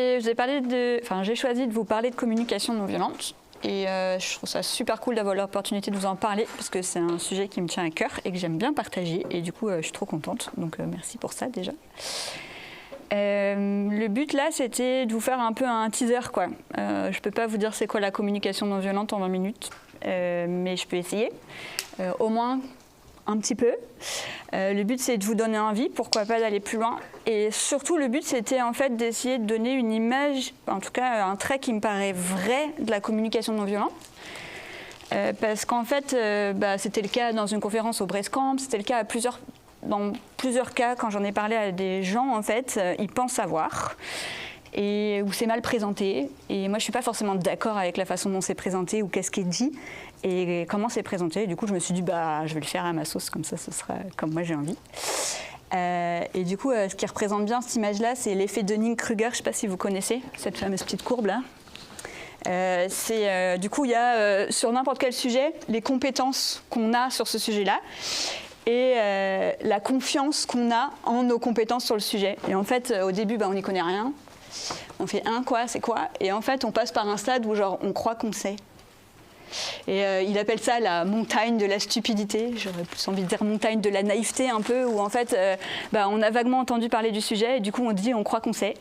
J'ai choisi de vous parler de communication non violente et je trouve ça super cool d'avoir l'opportunité de vous en parler parce que c'est un sujet qui me tient à cœur et que j'aime bien partager et du coup je suis trop contente, donc merci pour ça déjà. Le but là c'était de vous faire un peu un teaser quoi. Je peux pas vous dire c'est quoi la communication non violente en 20 minutes, mais je peux essayer, au moins un petit peu. Le but c'est de vous donner envie, pourquoi pas d'aller plus loin. Et surtout le but c'était en fait d'essayer de donner une image, en tout cas un trait qui me paraît vrai de la communication non violente. Parce qu'en fait c'était le cas dans une conférence au Breastcamp, c'était le cas dans plusieurs cas quand j'en ai parlé à des gens en fait, ils pensent savoir. Et où c'est mal présenté. Et moi, je ne suis pas forcément d'accord avec la façon dont c'est présenté ou qu'est-ce qui est dit et comment c'est présenté. Du coup, je me suis dit, je vais le faire à ma sauce, comme ça, ce sera comme moi j'ai envie. Et du coup, ce qui représente bien cette image-là, c'est l'effet Dunning-Kruger. Je ne sais pas si vous connaissez cette fameuse petite courbe-là. Du coup, il y a sur n'importe quel sujet les compétences qu'on a sur ce sujet-là et la confiance qu'on a en nos compétences sur le sujet. Et en fait, au début, on n'y connaît rien. On fait c'est quoi? Et en fait, on passe par un stade où genre, on croit qu'on sait. Et il appelle ça la montagne de la stupidité. J'aurais plus envie de dire montagne de la naïveté un peu, où en fait, on a vaguement entendu parler du sujet et du coup, on croit qu'on sait.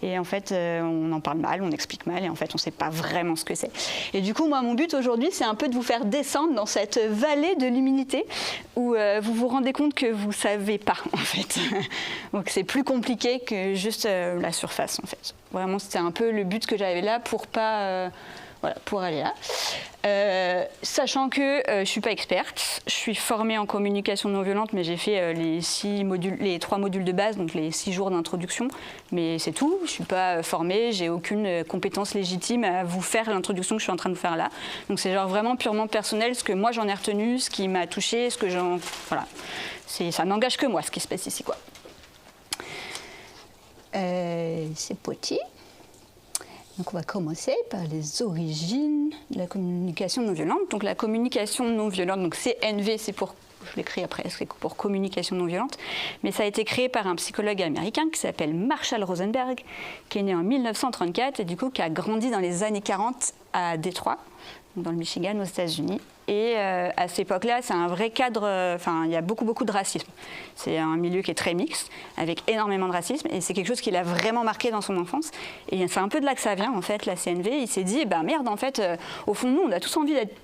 Et en fait, on en parle mal, on explique mal et en fait, on ne sait pas vraiment ce que c'est. Et du coup, moi, mon but aujourd'hui, c'est un peu de vous faire descendre dans cette vallée de l'humilité où vous vous rendez compte que vous ne savez pas, en fait. Donc, c'est plus compliqué que juste la surface, en fait. Vraiment, c'était un peu le but que j'avais là pour pas... pour aller là. Sachant que je ne suis pas experte, je suis formée en communication non violente, mais j'ai fait les 3 modules de base, donc les 6 jours d'introduction, mais c'est tout. Je ne suis pas formée, j'ai aucune compétence légitime à vous faire l'introduction que je suis en train de vous faire là. Donc c'est genre vraiment purement personnel, ce que moi j'en ai retenu, ce qui m'a touchée, ce que voilà. Ça n'engage que moi ce qui se passe ici, quoi. C'est petit. Donc on va commencer par les origines de la communication non violente. Donc la communication non violente, donc CNV, je l'écris après, c'est pour communication non violente, mais ça a été créé par un psychologue américain qui s'appelle Marshall Rosenberg, qui est né en 1934 et du coup qui a grandi dans les années 40 à Détroit, dans le Michigan aux États-Unis. Et à cette époque-là, c'est un vrai cadre, il y a beaucoup de racisme. C'est un milieu qui est très mixte, avec énormément de racisme, et c'est quelque chose qui l'a vraiment marqué dans son enfance. Et c'est un peu de là que ça vient, en fait, la CNV. Il s'est dit, merde, en fait, au fond, nous, on a tous envie d'être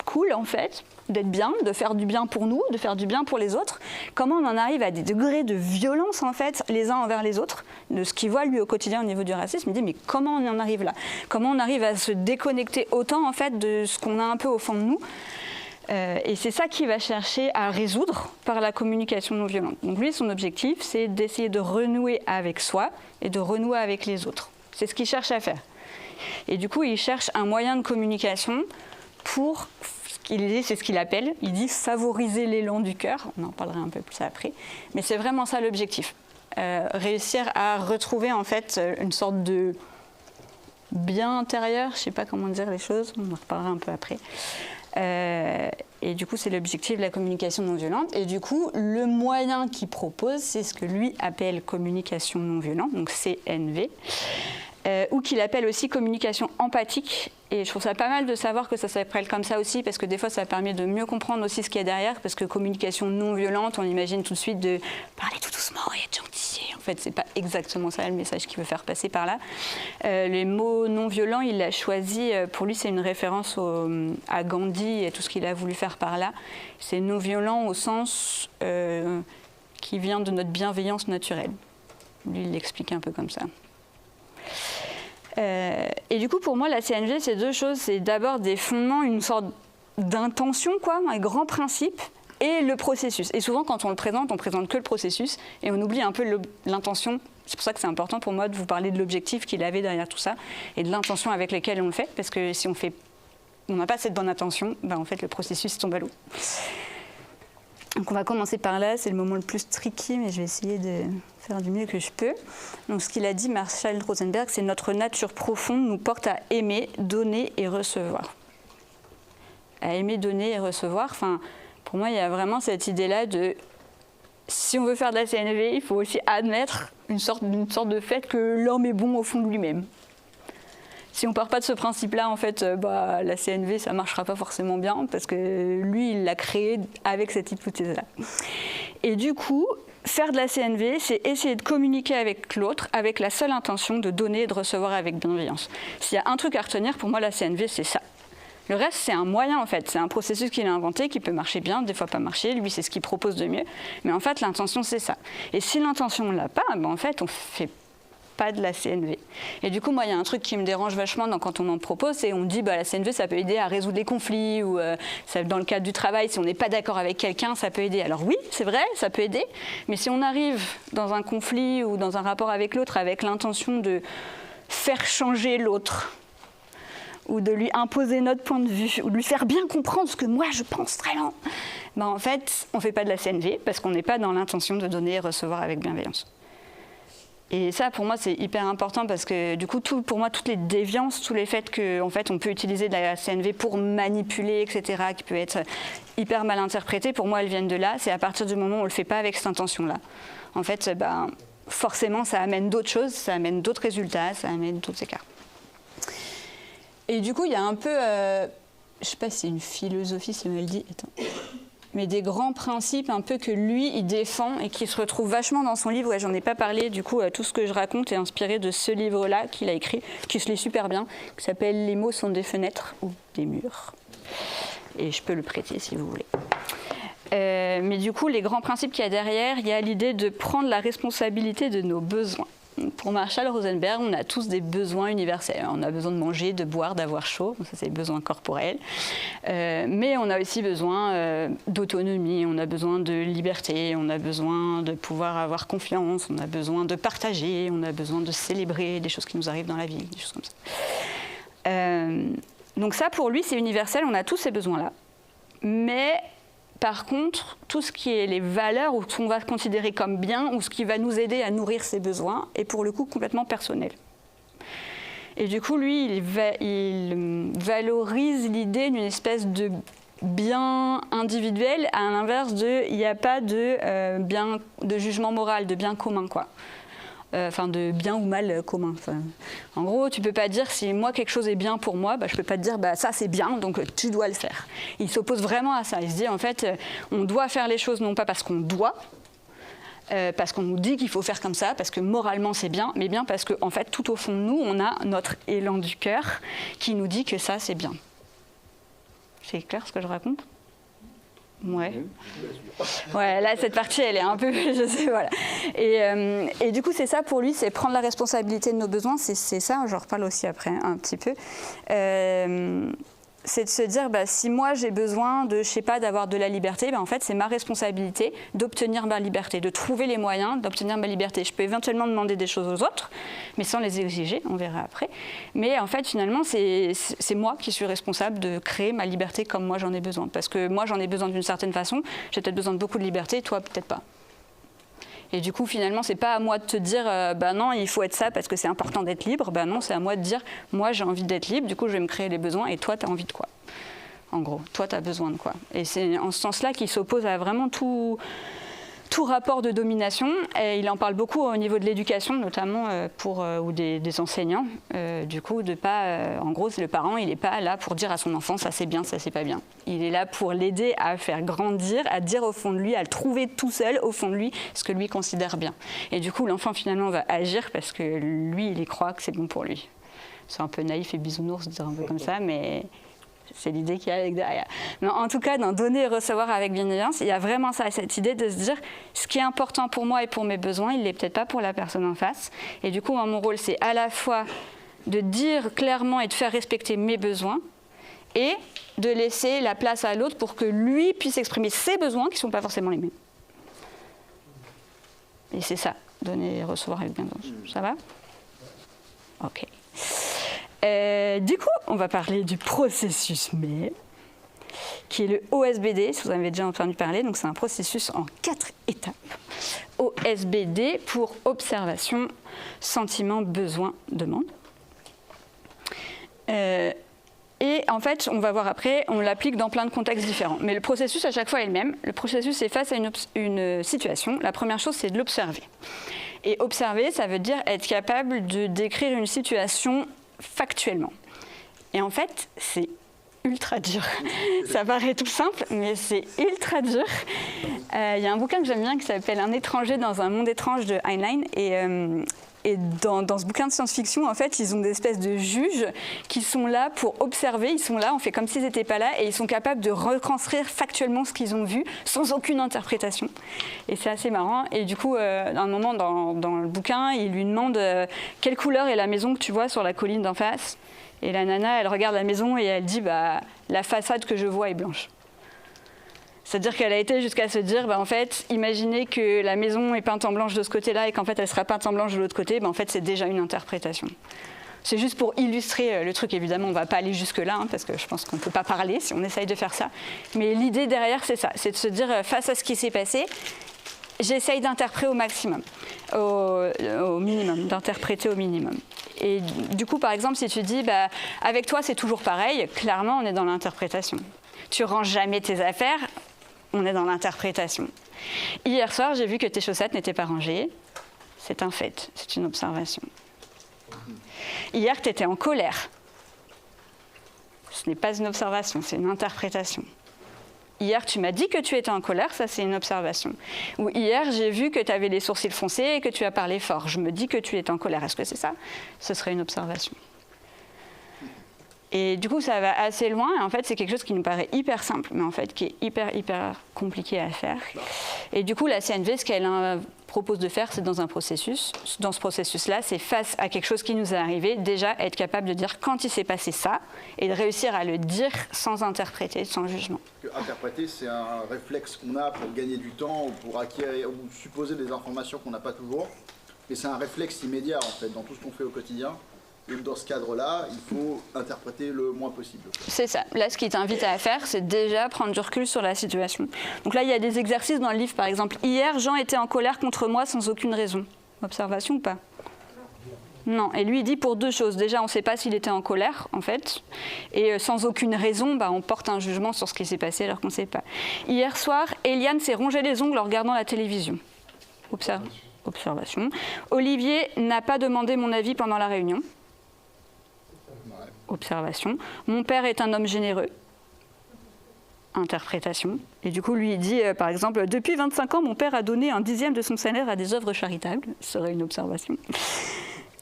cool, en fait, d'être bien, de faire du bien pour nous, de faire du bien pour les autres. Comment on en arrive à des degrés de violence, en fait, les uns envers les autres, de ce qu'il voit, lui, au quotidien, au niveau du racisme. Il dit, mais comment on en arrive là? Comment on arrive à se déconnecter autant, en fait, de ce qu'on a un peu au fond de nous? Et c'est ça qu'il va chercher à résoudre par la communication non violente. Donc lui, son objectif, c'est d'essayer de renouer avec soi et de renouer avec les autres. C'est ce qu'il cherche à faire. Et du coup, il cherche un moyen de communication pour... c'est ce qu'il appelle, il dit favoriser l'élan du cœur, on en parlera un peu plus après, mais c'est vraiment ça l'objectif, réussir à retrouver en fait une sorte de bien intérieur, je ne sais pas comment dire les choses, on en reparlera un peu après. Et du coup c'est l'objectif de la communication non violente, et du coup le moyen qu'il propose, c'est ce que lui appelle communication non violente, donc CNV. Ou qu'il appelle aussi communication empathique. Et je trouve ça pas mal de savoir que ça s'appelle comme ça aussi, parce que des fois ça permet de mieux comprendre aussi ce qu'il y a derrière, parce que communication non violente, on imagine tout de suite de parler tout doucement et être gentil. En fait, c'est pas exactement ça le message qu'il veut faire passer par là. Les mots non violents, il l'a choisi, pour lui c'est une référence à Gandhi et tout ce qu'il a voulu faire par là. C'est non violent au sens qui vient de notre bienveillance naturelle. Lui, il l'explique un peu comme ça. Et du coup, pour moi, la CNV, c'est 2 choses. C'est d'abord des fondements, une sorte d'intention, quoi, un grand principe, et le processus. Et souvent, quand on présente que le processus, et on oublie un peu l'intention. C'est pour ça que c'est important pour moi de vous parler de l'objectif qu'il avait derrière tout ça, et de l'intention avec laquelle on le fait, parce que si on n'a pas cette bonne intention, en fait, le processus tombe à l'eau. Donc on va commencer par là, c'est le moment le plus tricky, mais je vais essayer de faire du mieux que je peux. Donc ce qu'il a dit, Marshall Rosenberg, c'est notre nature profonde nous porte à aimer, donner et recevoir. À aimer, donner et recevoir, pour moi il y a vraiment cette idée-là de si on veut faire de la CNV, il faut aussi admettre une sorte de fait que l'homme est bon au fond de lui-même. Si on ne part pas de ce principe-là, en fait, la CNV, ça ne marchera pas forcément bien parce que lui, il l'a créé avec cette hypothèse-là. Et du coup, faire de la CNV, c'est essayer de communiquer avec l'autre avec la seule intention de donner et de recevoir avec bienveillance. S'il y a un truc à retenir, pour moi, la CNV, c'est ça. Le reste, c'est un moyen, en fait. C'est un processus qu'il a inventé, qui peut marcher bien, des fois pas marcher. Lui, c'est ce qu'il propose de mieux. Mais en fait, l'intention, c'est ça. Et si l'intention, on ne l'a pas, en fait, on fait pas de la CNV. Et du coup, moi, il y a un truc qui me dérange vachement quand on en propose, c'est on dit la CNV, ça peut aider à résoudre les conflits, ou dans le cadre du travail, si on n'est pas d'accord avec quelqu'un, ça peut aider. Alors oui, c'est vrai, ça peut aider, mais si on arrive dans un conflit ou dans un rapport avec l'autre avec l'intention de faire changer l'autre, ou de lui imposer notre point de vue, ou de lui faire bien comprendre ce que moi je pense vraiment, en fait, on ne fait pas de la CNV parce qu'on n'est pas dans l'intention de donner et recevoir avec bienveillance. Et ça, pour moi, c'est hyper important parce que, du coup, pour moi, toutes les déviances, tous les faits qu'en fait, on peut utiliser de la CNV pour manipuler, etc., qui peut être hyper mal interprété, pour moi, elles viennent de là. C'est à partir du moment où on ne le fait pas avec cette intention-là. En fait, forcément, ça amène d'autres choses, ça amène d'autres résultats, ça amène d'autres écarts. Et du coup, il y a un peu, je ne sais pas si c'est une philosophie, si on me le dit, mais des grands principes un peu que lui, il défend et qui se retrouvent vachement dans son livre. Et j'en ai pas parlé, du coup, tout ce que je raconte est inspiré de ce livre-là qu'il a écrit, qui se lit super bien, qui s'appelle « Les mots sont des fenêtres ou des murs ». Et je peux le prêter si vous voulez. Mais du coup, les grands principes qu'il y a derrière, il y a l'idée de prendre la responsabilité de nos besoins. Pour Marshall Rosenberg, on a tous des besoins universels. On a besoin de manger, de boire, d'avoir chaud, ça c'est des besoins corporels. Mais on a aussi besoin d'autonomie, on a besoin de liberté, on a besoin de pouvoir avoir confiance, on a besoin de partager, on a besoin de célébrer des choses qui nous arrivent dans la vie, des choses comme ça. Donc ça, pour lui, c'est universel, on a tous ces besoins-là. Mais par contre, tout ce qui est les valeurs ou ce qu'on va considérer comme bien ou ce qui va nous aider à nourrir ces besoins est pour le coup complètement personnel. Et du coup, lui, il valorise l'idée d'une espèce de bien individuel à l'inverse il n'y a pas de jugement moral, de bien commun, quoi. De bien ou mal commun. En gros, tu ne peux pas dire si moi quelque chose est bien pour moi, je ne peux pas te dire ça c'est bien, donc tu dois le faire. Il s'oppose vraiment à ça. Il se dit en fait, on doit faire les choses non pas parce qu'on doit, parce qu'on nous dit qu'il faut faire comme ça, parce que moralement c'est bien, mais bien parce qu'en fait tout au fond de nous, on a notre élan du cœur qui nous dit que ça c'est bien. C'est clair ce que je raconte ? Ouais, là cette partie elle est un peu, je sais, voilà. Et du coup c'est ça pour lui, c'est prendre la responsabilité de nos besoins, c'est ça, j'en reparle aussi après un petit peu. C'est de se dire, si moi j'ai besoin d'avoir de la liberté, en fait c'est ma responsabilité d'obtenir ma liberté, de trouver les moyens d'obtenir ma liberté. Je peux éventuellement demander des choses aux autres, mais sans les exiger, on verra après. Mais en fait finalement c'est moi qui suis responsable de créer ma liberté comme moi j'en ai besoin. Parce que moi j'en ai besoin d'une certaine façon, j'ai peut-être besoin de beaucoup de liberté, toi peut-être pas. Et du coup, finalement, c'est pas à moi de te dire non, il faut être ça parce que c'est important d'être libre. Non, c'est à moi de dire moi, j'ai envie d'être libre, du coup, je vais me créer les besoins et toi, tu as envie de quoi ? En gros, toi, tu as besoin de quoi ? Et c'est en ce sens-là qu'il s'oppose à vraiment tout rapport de domination. Et il en parle beaucoup au niveau de l'éducation, notamment ou des enseignants. Du coup, de pas. En gros, c'est le parent, il n'est pas là pour dire à son enfant ça c'est bien, ça c'est pas bien. Il est là pour l'aider à faire grandir, à dire au fond de lui, à le trouver tout seul au fond de lui ce que lui considère bien. Et du coup, l'enfant finalement va agir parce que lui, il y croit que c'est bon pour lui. C'est un peu naïf et bisounours de dire un peu comme ça, mais c'est l'idée qu'il y a avec derrière. Mais en tout cas, dans donner et recevoir avec bienveillance, il y a vraiment ça, cette idée de se dire ce qui est important pour moi et pour mes besoins, il ne l'est peut-être pas pour la personne en face. Et du coup, mon rôle, c'est à la fois de dire clairement et de faire respecter mes besoins et de laisser la place à l'autre pour que lui puisse exprimer ses besoins qui ne sont pas forcément les mêmes. Et c'est ça, donner et recevoir avec bienveillance. Ça va ? Ok. Du coup, on va parler du processus MER, qui est le OSBD, si vous en avez déjà entendu parler. Donc, c'est un processus en 4 étapes. OSBD pour observation, sentiment, besoin, demande. Et en fait, on va voir après, on l'applique dans plein de contextes différents. Mais le processus, à chaque fois, est le même. Le processus est face à une situation. La première chose, c'est de l'observer. Et observer, ça veut dire être capable de décrire une situation factuellement. Et en fait, c'est ultra dur. Ça paraît tout simple, mais c'est ultra dur. Il y a un bouquin que j'aime bien qui s'appelle « Un étranger dans un monde étrange » de Heinlein. Et dans ce bouquin de science-fiction, en fait, ils ont des espèces de juges qui sont là pour observer. Ils sont là, on fait comme s'ils n'étaient pas là, et ils sont capables de retranscrire factuellement ce qu'ils ont vu, sans aucune interprétation. Et c'est assez marrant. Et du coup, à un moment dans le bouquin, il lui demande quelle couleur est la maison que tu vois sur la colline d'en face. Et la nana, elle regarde la maison et elle dit la façade que je vois est blanche. C'est-à-dire qu'elle a été jusqu'à se dire, en fait, imaginez que la maison est peinte en blanche de ce côté-là et qu'en fait, elle sera peinte en blanche de l'autre côté, en fait, c'est déjà une interprétation. C'est juste pour illustrer le truc. Évidemment, on ne va pas aller jusque-là, parce que je pense qu'on ne peut pas parler si on essaye de faire ça. Mais l'idée derrière, c'est ça. C'est de se dire, face à ce qui s'est passé, j'essaye d'interpréter au maximum, au minimum, d'interpréter au minimum. Et du coup, par exemple, si tu dis, avec toi, c'est toujours pareil, clairement, on est dans l'interprétation. Tu ranges jamais tes affaires, on est dans l'interprétation. Hier soir, j'ai vu que tes chaussettes n'étaient pas rangées. C'est un fait, c'est une observation. Hier, tu étais en colère. Ce n'est pas une observation, c'est une interprétation. Hier, tu m'as dit que tu étais en colère, ça c'est une observation. Ou hier, j'ai vu que tu avais les sourcils foncés et que tu as parlé fort. Je me dis que tu étais en colère. Est-ce que c'est ça? Ce serait une observation. Et du coup, ça va assez loin. Et en fait, c'est quelque chose qui nous paraît hyper simple, mais en fait, qui est hyper compliqué à faire. Et du coup, la CNV, ce qu'elle propose de faire, c'est dans un processus. Dans ce processus-là, c'est face à quelque chose qui nous est arrivé, déjà être capable de dire quand il s'est passé ça, et de réussir à le dire sans interpréter, sans jugement. Interpréter, c'est un réflexe qu'on a pour gagner du temps ou pour acquérir ou supposer des informations qu'on n'a pas toujours. Et c'est un réflexe immédiat, en fait, dans tout ce qu'on fait au quotidien. Et dans ce cadre-là, il faut interpréter le moins possible. C'est ça. Là, ce qui t'invite à faire, c'est déjà prendre du recul sur la situation. Donc là, il y a des exercices dans le livre, par exemple. Hier, Jean était en colère contre moi sans aucune raison. Observation ou pas? Non. Et lui, il dit pour deux choses. Déjà, on ne sait pas s'il était en colère, en fait. Et sans aucune raison, on porte un jugement sur ce qui s'est passé alors qu'on ne sait pas. Hier soir, Eliane s'est rongé les ongles en regardant la télévision. Observation. Olivier n'a pas demandé mon avis pendant la réunion. Observation. Mon père est un homme généreux. Interprétation. Et du coup, lui, il dit, par exemple, depuis 25 ans, mon père a donné 1/10 de son salaire à des œuvres charitables. Ce serait une observation.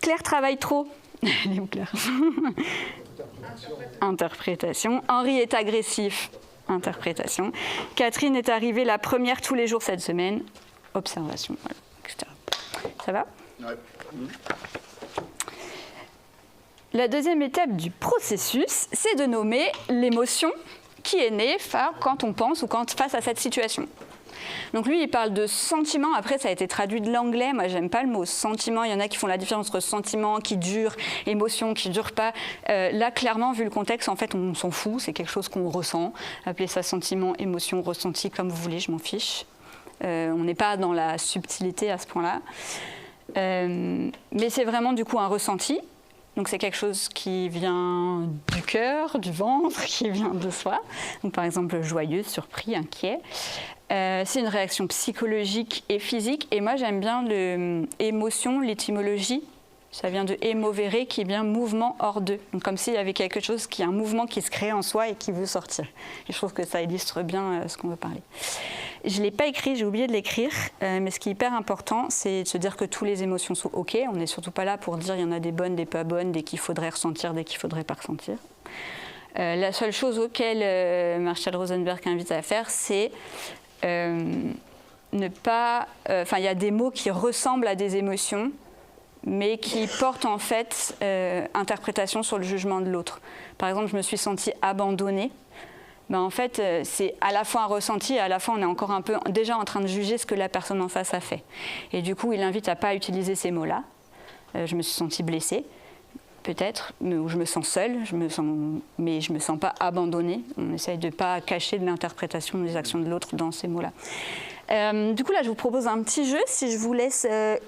Claire travaille trop. Elle est où, Claire? Interprétation. Henri est agressif. Interprétation. Catherine est arrivée la première tous les jours cette semaine. Observation. Voilà, etc. Ça va? Ouais. La deuxième étape du processus, c'est de nommer l'émotion qui est née quand on pense ou quand face à cette situation. Donc lui, il parle de sentiment. Après, ça a été traduit de l'anglais. Moi, j'aime pas le mot sentiment. Il y en a qui font la différence entre sentiment qui dure, émotion qui dure pas. Là, clairement, vu le contexte, en fait, on s'en fout. C'est quelque chose qu'on ressent. Appelez ça sentiment, émotion, ressenti, comme vous voulez. Je m'en fiche. On n'est pas dans la subtilité à ce point-là. Mais c'est vraiment du coup un ressenti. Donc c'est quelque chose qui vient du cœur, du ventre, qui vient de soi. Donc par exemple joyeux, surpris, inquiet. C'est une réaction psychologique et physique. Et moi j'aime bien l'émotion, l'étymologie. Ça vient de émovere qui est bien mouvement hors d'eux. Donc comme s'il y avait quelque chose qui est un mouvement qui se crée en soi et qui veut sortir. Et je trouve que ça illustre bien ce qu'on veut parler. Je ne l'ai pas écrit, j'ai oublié de l'écrire, mais ce qui est hyper important, c'est de se dire que toutes les émotions sont OK. On n'est surtout pas là pour dire il y en a des bonnes, des pas bonnes, des qu'il faudrait ressentir, des qu'il ne faudrait pas ressentir. La seule chose auquel Marshall Rosenberg invite à faire, c'est ne pas... il y a des mots qui ressemblent à des émotions, mais qui portent en fait interprétation sur le jugement de l'autre. Par exemple, je me suis sentie abandonnée. En fait, c'est à la fois un ressenti et à la fois on est encore un peu déjà en train de juger ce que la personne en face a fait. Et du coup, il invite à ne pas utiliser ces mots-là. Je me suis sentie blessée, peut-être, ou je me sens seule, mais je ne me sens pas abandonnée. On essaye de ne pas cacher de l'interprétation des actions de l'autre dans ces mots-là. Du coup, là, je vous propose un petit jeu. Si je vous laisse 1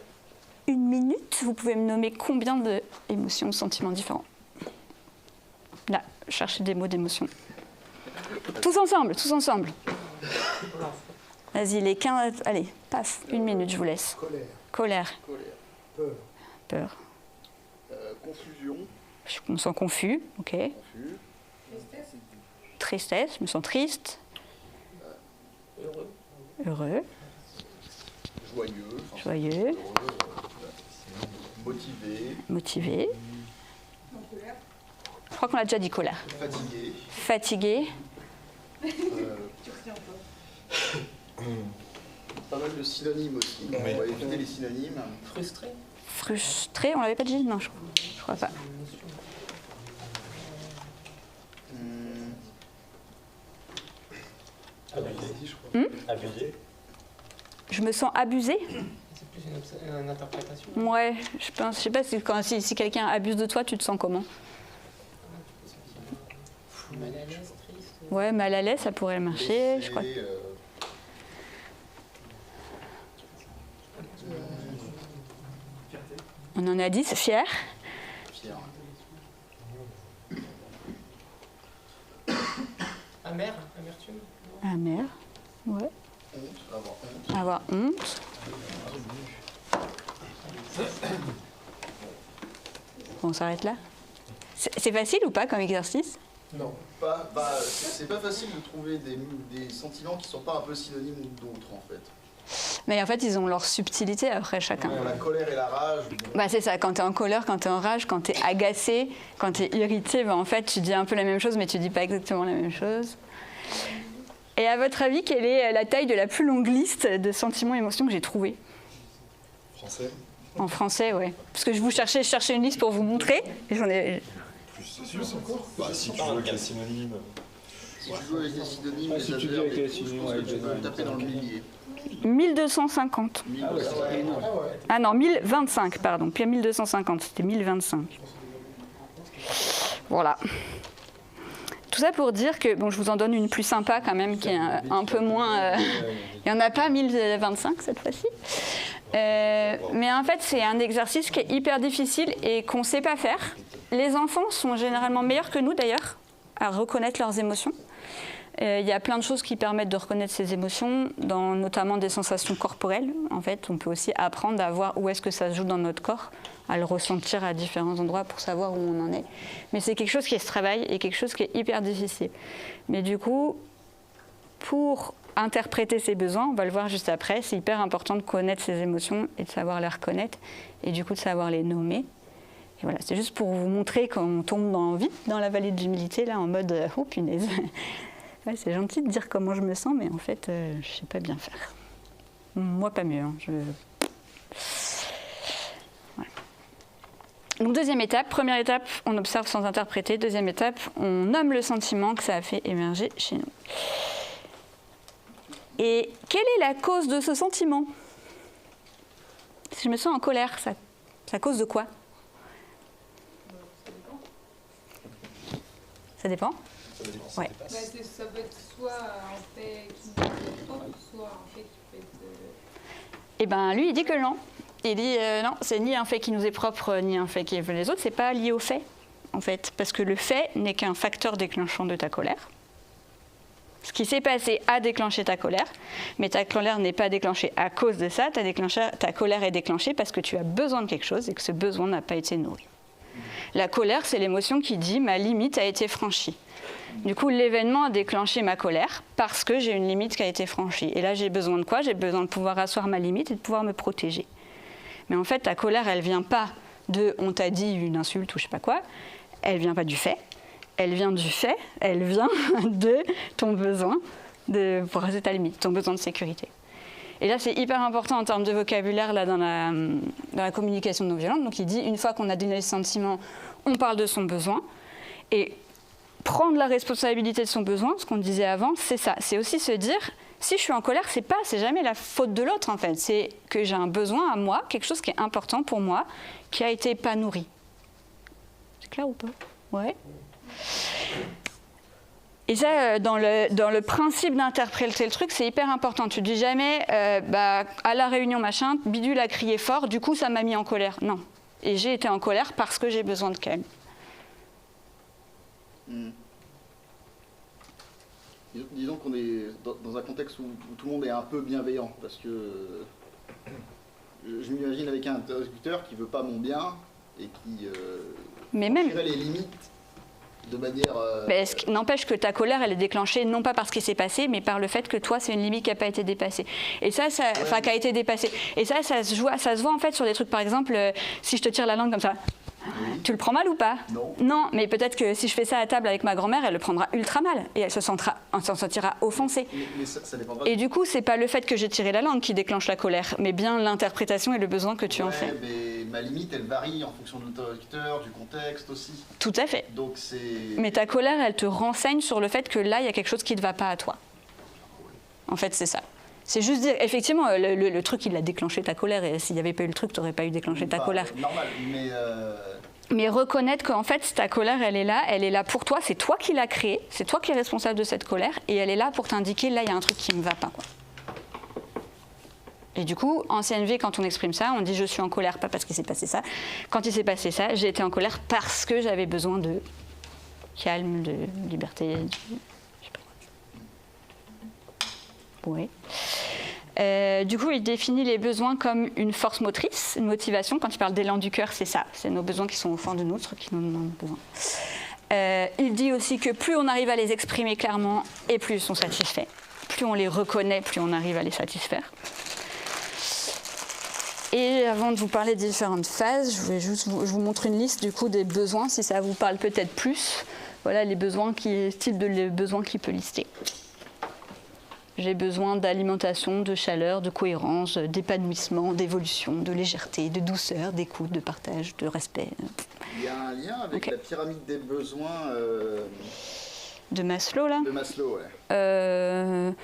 minute, vous pouvez me nommer combien d'émotions, de sentiments différents? Là, cherchez des mots d'émotion. Tous ensemble, tous ensemble. Vas-y, les 15... Allez, paf, 1 minute, je vous laisse. Colère. Peur. Peur. Confusion. Je me sens confus, ok. Confus. Tristesse, je me sens triste. Heureux. Joyeux. Motivé. Je crois qu'on a déjà dit colère. Fatigué. Pas mal de synonymes aussi. On va éviter les synonymes. Frustré, on l'avait pas dit? Non, je crois pas. Abusé, je crois. Abusé. Je me sens abusée. C'est plus une interprétation. Ouais, je sais pas si quelqu'un abuse de toi, tu te sens comment? Mal à l'aise, triste. Ouais, mal à l'aise, ça pourrait marcher, je crois. On en a 10, fier. Amer, amertume. Amer, ouais. Avoir honte. Bon, on s'arrête là. C'est facile ou pas comme exercice? Non. C'est pas facile de trouver des sentiments qui sont pas un peu synonymes d'autres en fait. Mais en fait, ils ont leur subtilité après chacun. La colère et la rage. Bah, c'est ça, quand tu es en colère, quand tu es en rage, quand tu es agacé, quand tu es irrité, bah, en fait, tu dis un peu la même chose, mais tu dis pas exactement la même chose. Et à votre avis, quelle est la taille de la plus longue liste de sentiments et émotions que j'ai trouvée? Français. En français, ouais. Parce que je cherchais une liste pour vous montrer, et j'en ai... Plus encore. Si tu veux avec les synonymes. Si tu veux avec les synonymes, si tu veux avec les synonymes, tu peux taper dans le millier. 1250. Ah non, 1025, pardon. Puis 1250, c'était 1025. Voilà. Tout ça pour dire que, bon, je vous en donne une plus sympa quand même, qui est un peu moins... Il n'y en a pas 1025 cette fois-ci. Mais en fait, c'est un exercice qui est hyper difficile et qu'on ne sait pas faire. Les enfants sont généralement meilleurs que nous d'ailleurs à reconnaître leurs émotions. Il y a plein de choses qui permettent de reconnaître ces émotions, notamment des sensations corporelles. En fait, on peut aussi apprendre à voir où est-ce que ça se joue dans notre corps, à le ressentir à différents endroits pour savoir où on en est. Mais c'est quelque chose qui se travaille et quelque chose qui est hyper difficile. Mais du coup, pour interpréter ses besoins, on va le voir juste après, c'est hyper important de connaître ses émotions et de savoir les reconnaître et du coup de savoir les nommer. Et voilà, c'est juste pour vous montrer qu'on tombe vite dans la vallée de l'humilité, là, en mode « oh punaise ». Ouais, c'est gentil de dire comment je me sens, mais en fait, je ne sais pas bien faire. Moi, pas mieux. Hein. Voilà. Donc, deuxième étape. Première étape, on observe sans interpréter. Deuxième étape, on nomme le sentiment que ça a fait émerger chez nous. Et quelle est la cause de ce sentiment? Si je me sens en colère, ça cause de quoi? Ça dépend. Ouais. Ça peut être soit un fait qui nous est propre, soit un fait qui peut être... Eh bien, lui, il dit que non. Il dit non, c'est ni un fait qui nous est propre, ni un fait qui est les autres. C'est pas lié au fait, en fait. Parce que le fait n'est qu'un facteur déclenchant de ta colère. Ce qui s'est passé a déclenché ta colère, mais ta colère n'est pas déclenchée à cause de ça. Ta colère est déclenchée parce que tu as besoin de quelque chose et que ce besoin n'a pas été nourri. La colère, c'est l'émotion qui dit « ma limite a été franchie ». Du coup, l'événement a déclenché ma colère parce que j'ai une limite qui a été franchie. Et là, j'ai besoin de quoi? J'ai besoin de pouvoir asseoir ma limite et de pouvoir me protéger. Mais en fait, ta colère, elle ne vient pas de « on t'a dit une insulte » ou je ne sais pas quoi. Elle ne vient pas du fait. Elle vient du fait. Elle vient de ton besoin de brasser ta limite, ton besoin de sécurité. Et là, c'est hyper important en termes de vocabulaire là, dans la communication non violente. Donc, il dit, une fois qu'on a donné le sentiment, on parle de son besoin. Et prendre la responsabilité de son besoin, ce qu'on disait avant, c'est ça. C'est aussi se dire, si je suis en colère, c'est jamais la faute de l'autre, en fait. C'est que j'ai un besoin à moi, quelque chose qui est important pour moi, qui a été pas nourri. C'est clair ou pas? Ouais. Et ça, dans le principe d'interpréter le truc, c'est hyper important. Tu ne dis jamais, à la réunion, machin, Bidule a crié fort, du coup, ça m'a mis en colère. Non. Et j'ai été en colère parce que j'ai besoin de calme. Disons qu'on est dans un contexte où tout le monde est un peu bienveillant, parce que je m'imagine avec un interlocuteur qui veut pas mon bien et qui franchirait les limites de manière... Mais ce qui n'empêche que ta colère, elle est déclenchée non pas par ce qui s'est passé, mais par le fait que toi, c'est une limite qui n'a pas été dépassée. Et ça, qui a été dépassée. Et ça se voit en fait sur des trucs, par exemple, si je te tire la langue comme ça. Oui. Tu le prends mal ou pas? Non. Non, mais peut-être que si je fais ça à table avec ma grand-mère, elle le prendra ultra mal et elle s'en sentira offensée. Mais ça dépendra. Et du coup, c'est pas le fait que j'ai tiré la langue qui déclenche la colère, mais bien l'interprétation et le besoin que tu en fais. Mais ma limite, elle varie en fonction de l'interlocuteur, du contexte aussi. Tout à fait. Donc c'est. Mais ta colère, elle te renseigne sur le fait que là, il y a quelque chose qui ne va pas à toi. En fait, c'est ça. C'est juste dire, effectivement, le truc, il a déclenché ta colère. Et s'il n'y avait pas eu le truc, tu n'aurais pas eu déclenché ta colère. Normal, mais reconnaître qu'en fait, ta colère, elle est là pour toi. C'est toi qui l'as créée. C'est toi qui es responsable de cette colère. Et elle est là pour t'indiquer, là, il y a un truc qui ne me va pas, quoi. Et du coup, en CNV, quand on exprime ça, on dit je suis en colère, pas parce qu'il s'est passé ça. Quand il s'est passé ça, j'ai été en colère parce que j'avais besoin de calme, de liberté, je sais pas quoi. Ouais. Du coup, il définit les besoins comme une force motrice, une motivation. Quand il parle d'élan du cœur, c'est ça. C'est nos besoins qui sont au fond de nous, qui nous demandent besoin. Il dit aussi que plus on arrive à les exprimer clairement et plus ils sont satisfaits. Plus on les reconnaît, plus on arrive à les satisfaire. Et avant de vous parler des différentes phases, je vous montre une liste du coup des besoins, si ça vous parle peut-être plus. Voilà les besoins style de besoins qu'il peut lister. J'ai besoin d'alimentation, de chaleur, de cohérence, d'épanouissement, d'évolution, de légèreté, de douceur, d'écoute, de partage, de respect. Il y a un lien avec la pyramide des besoins de Maslow, là. De Maslow, ouais.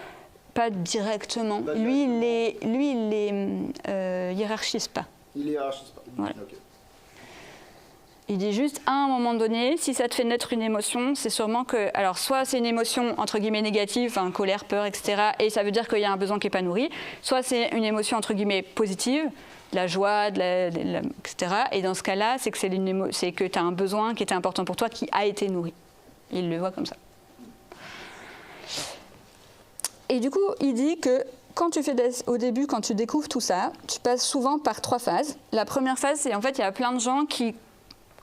Pas directement. Lui, il les hiérarchise pas. Il les hiérarchise pas. Voilà. Okay. Il dit juste, à un moment donné, si ça te fait naître une émotion, c'est sûrement que... Alors, soit c'est une émotion, entre guillemets, négative, hein, colère, peur, etc., et ça veut dire qu'il y a un besoin qui n'est pas nourri. Soit c'est une émotion, entre guillemets, positive, de la joie, etc. Et dans ce cas-là, c'est que tu as un besoin qui était important pour toi, qui a été nourri. Il le voit comme ça. Et du coup, il dit que quand tu fais au début, quand tu découvres tout ça, tu passes souvent par 3 phases. La première phase, c'est en fait, il y a plein de gens qui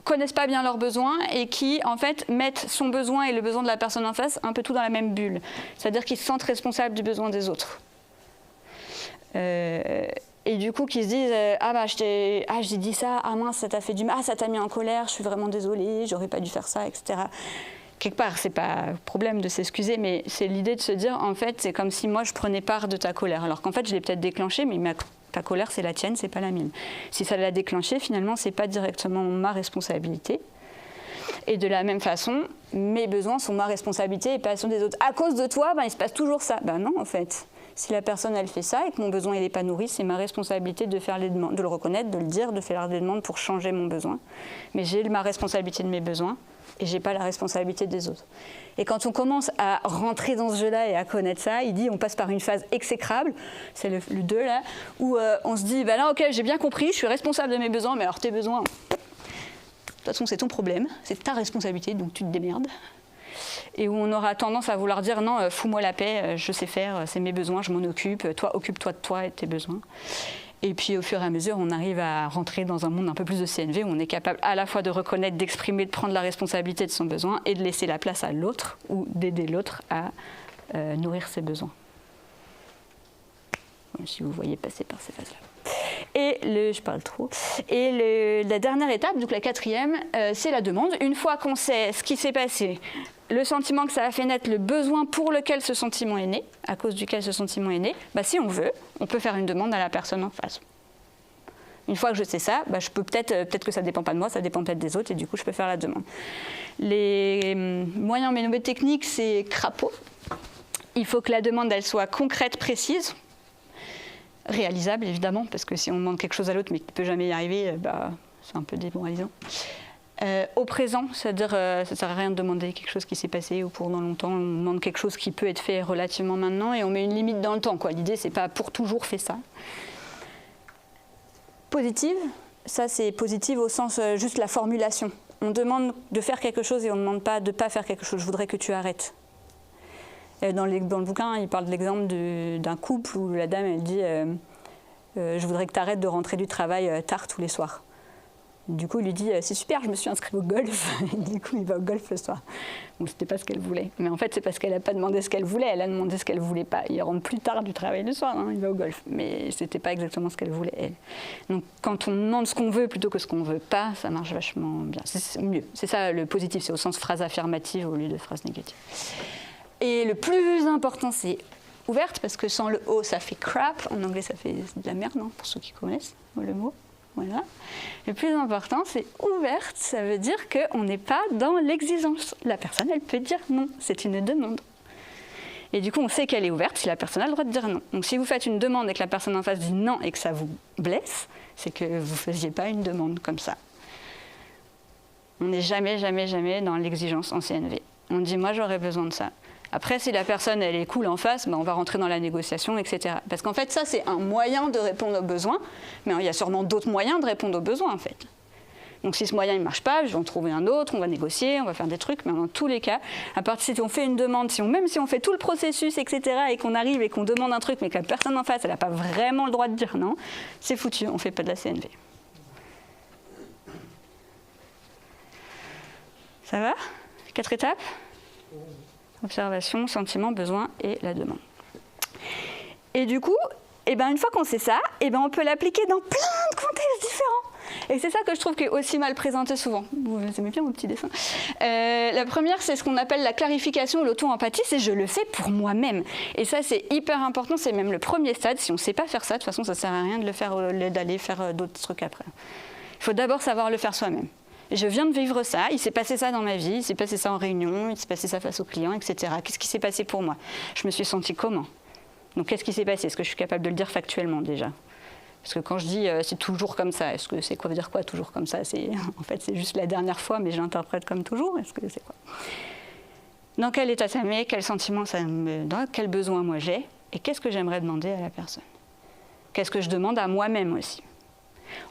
connaissent pas bien leurs besoins et qui, en fait, mettent son besoin et le besoin de la personne en face un peu tout dans la même bulle. C'est-à-dire qu'ils se sentent responsables du besoin des autres. Et du coup, qui se disent j'ai dit ça, ah mince, ça t'a fait du mal, ah ça t'a mis en colère, je suis vraiment désolée, j'aurais pas dû faire ça, etc. Quelque part, c'est pas problème de s'excuser, mais c'est l'idée de se dire, en fait, c'est comme si moi je prenais part de ta colère. Alors qu'en fait, je l'ai peut-être déclenchée, mais ta colère, c'est la tienne, c'est pas la mienne. Si ça l'a déclenchée, finalement, c'est pas directement ma responsabilité. Et de la même façon, mes besoins sont ma responsabilité et pas ceux des autres. À cause de toi, il se passe toujours ça. Non, en fait. Si la personne, elle fait ça et que mon besoin, il n'est pas nourri, c'est ma responsabilité de faire les demandes, de le reconnaître, de le dire, de faire des demandes pour changer mon besoin. Mais j'ai ma responsabilité de mes besoins et j'ai pas la responsabilité des autres. Et quand on commence à rentrer dans ce jeu-là et à connaître ça, il dit on passe par une phase exécrable, c'est le 2 là, où on se dit là ok, j'ai bien compris, je suis responsable de mes besoins, mais alors tes besoins, de toute façon c'est ton problème, c'est ta responsabilité, donc tu te démerdes. Et où on aura tendance à vouloir dire non, fous-moi la paix, je sais faire, c'est mes besoins, je m'en occupe, toi occupe-toi de toi et de tes besoins. Et puis au fur et à mesure, on arrive à rentrer dans un monde un peu plus de CNV où on est capable à la fois de reconnaître, d'exprimer, de prendre la responsabilité de son besoin et de laisser la place à l'autre ou d'aider l'autre à nourrir ses besoins. Si vous voyez passer par ces phases-là. Et je parle trop. Et la dernière étape, donc la 4e, c'est la demande. Une fois qu'on sait ce qui s'est passé, le sentiment que ça a fait naître, le besoin pour lequel ce sentiment est né, à cause duquel ce sentiment est né, si on veut, on peut faire une demande à la personne en face. Une fois que je sais ça, je peux peut-être que ça ne dépend pas de moi, ça dépend peut-être des autres, et du coup, je peux faire la demande. Les moyens ménommés techniques, c'est crapaud. Il faut que la demande, elle soit concrète, précise, réalisable, évidemment, parce que si on demande quelque chose à l'autre, mais qu'il ne peut jamais y arriver, c'est un peu démoralisant. Au présent, c'est-à-dire ça ne sert à rien de demander quelque chose qui s'est passé ou pour dans longtemps, on demande quelque chose qui peut être fait relativement maintenant et on met une limite dans le temps. L'idée, c'est pas pour toujours fait ça. Positive, ça c'est positive au sens juste la formulation. on demande de faire quelque chose et on ne demande pas de ne pas faire quelque chose. Je voudrais que tu arrêtes. Dans le bouquin, il parle de l'exemple d'un couple où la dame, elle dit je voudrais que tu arrêtes de rentrer du travail tard tous les soirs. Du coup, il lui dit c'est super, je me suis inscrite au golf. Et du coup, il va au golf le soir. Bon, c'était pas ce qu'elle voulait. Mais en fait, c'est parce qu'elle n'a pas demandé ce qu'elle voulait. Elle a demandé ce qu'elle voulait pas. Il rentre plus tard du travail le soir, hein, il va au golf. Mais c'était pas exactement ce qu'elle voulait, elle. Donc, quand on demande ce qu'on veut plutôt que ce qu'on veut pas, ça marche vachement bien. C'est mieux. C'est ça le positif. C'est au sens phrase affirmative au lieu de phrase négative. Et le plus important, c'est ouverte, parce que sans le O, ça fait crap. En anglais, ça fait de la merde, hein, pour ceux qui connaissent le mot. Voilà. Le plus important, c'est ouverte. Ça veut dire qu'on n'est pas dans l'exigence. La personne, elle peut dire non. C'est une demande. Et du coup, on sait qu'elle est ouverte si la personne a le droit de dire non. Donc, si vous faites une demande et que la personne en face dit non et que ça vous blesse, c'est que vous ne faisiez pas une demande comme ça. On n'est jamais, jamais, jamais dans l'exigence en CNV. On dit, moi, j'aurais besoin de ça. Après, si la personne, elle est cool en face, ben on va rentrer dans la négociation, etc. Parce qu'en fait, ça, c'est un moyen de répondre aux besoins, mais il y a sûrement d'autres moyens de répondre aux besoins, en fait. Donc, si ce moyen ne marche pas, je vais en trouver un autre, on va négocier, on va faire des trucs, mais dans tous les cas, à partir si on fait une demande, même si on fait tout le processus, etc., et qu'on arrive et qu'on demande un truc, mais que la personne en face, elle n'a pas vraiment le droit de dire non, c'est foutu, on ne fait pas de la CNV. Ça va ? 4 étapes ? Observation, sentiment, besoin et la demande. Et du coup, une fois qu'on sait ça, on peut l'appliquer dans plein de contextes différents. Et c'est ça que je trouve qui est aussi mal présenté souvent. Vous aimez bien mon petit dessin. La première, c'est ce qu'on appelle la clarification ou l'auto-empathie, c'est je le fais pour moi-même. Et ça, c'est hyper important, c'est même le premier stade. Si on ne sait pas faire ça, de toute façon, ça ne sert à rien de le faire, d'aller faire d'autres trucs après. Il faut d'abord savoir le faire soi-même. Je viens de vivre ça, il s'est passé ça dans ma vie, il s'est passé ça en réunion, il s'est passé ça face aux clients, etc. Qu'est-ce qui s'est passé pour moi ? Je me suis sentie comment ? Donc qu'est-ce qui s'est passé ? Est-ce que je suis capable de le dire factuellement déjà ? Parce que quand je dis c'est toujours comme ça, est-ce que c'est quoi veut dire quoi toujours comme ça ? En fait, c'est juste la dernière fois, mais je l'interprète comme toujours. Est-ce que c'est quoi ? Dans quel état ça me met ? Quel sentiment ça me donne ? Quel besoin moi j'ai ? Et qu'est-ce que j'aimerais demander à la personne ? Qu'est-ce que je demande à moi-même aussi ?